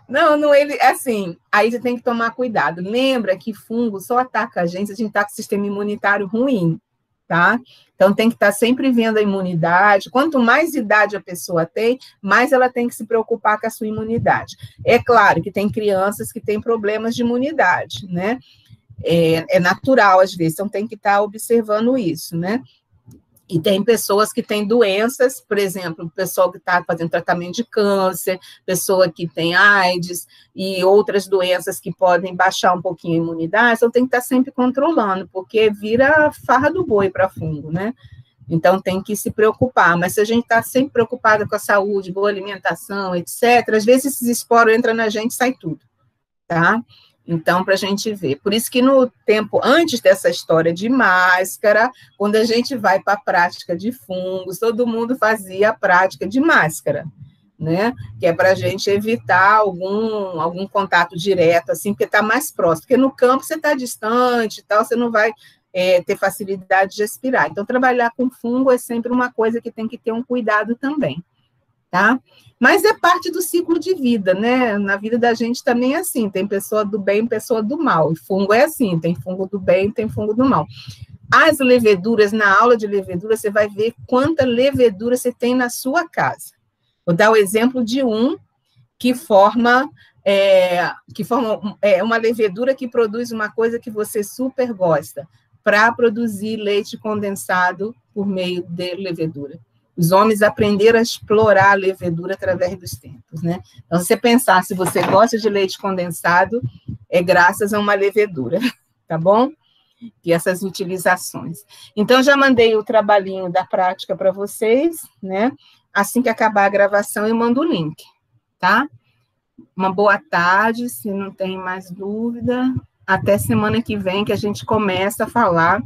Não, ele, assim, aí você tem que tomar cuidado. Lembra que fungo só ataca a gente se a gente está com o sistema imunitário ruim, tá? Então, tem que estar sempre vendo a imunidade. Quanto mais idade a pessoa tem, mais ela tem que se preocupar com a sua imunidade. É claro que tem crianças que têm problemas de imunidade, né? É natural, às vezes, então tem que estar observando isso, né? E tem pessoas que têm doenças, por exemplo, o pessoal que está fazendo tratamento de câncer, pessoa que tem AIDS e outras doenças que podem baixar um pouquinho a imunidade, então tem que estar sempre controlando, porque vira farra do boi para fungo, né? Então tem que se preocupar, mas se a gente está sempre preocupada com a saúde, boa alimentação, etc., às vezes esses esporos entram na gente e sai tudo, tá? Então, para a gente ver. Por isso que no tempo, antes dessa história de máscara, quando a gente vai para a prática de fungos, todo mundo fazia a prática de máscara, né? Que é para a gente evitar algum contato direto, assim, porque está mais próximo. Porque no campo você está distante e tal, você não vai ter facilidade de respirar. Então, trabalhar com fungo é sempre uma coisa que tem que ter um cuidado também, tá? Mas é parte do ciclo de vida, né? Na vida da gente também é assim, tem pessoa do bem e pessoa do mal, e fungo é assim, tem fungo do bem e tem fungo do mal. As leveduras, na aula de levedura, você vai ver quanta levedura você tem na sua casa. Vou dar o exemplo de um que forma uma levedura que produz uma coisa que você super gosta, para produzir leite condensado por meio de levedura. Os homens aprenderam a explorar a levedura através dos tempos, né? Então, se você pensar, se você gosta de leite condensado, é graças a uma levedura, tá bom? E essas utilizações. Então, já mandei o trabalhinho da prática para vocês, né? Assim que acabar a gravação, eu mando o link, tá? Uma boa tarde, se não tem mais dúvida. Até semana que vem, que a gente começa a falar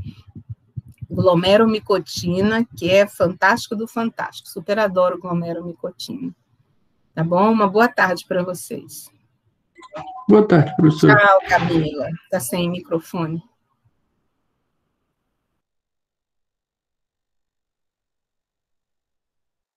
glomerulomicotina, que é fantástico do fantástico. Super adoro glomerulomicotina. Tá bom? Uma boa tarde para vocês. Boa tarde, professor. Tchau, Camila. Tá sem microfone.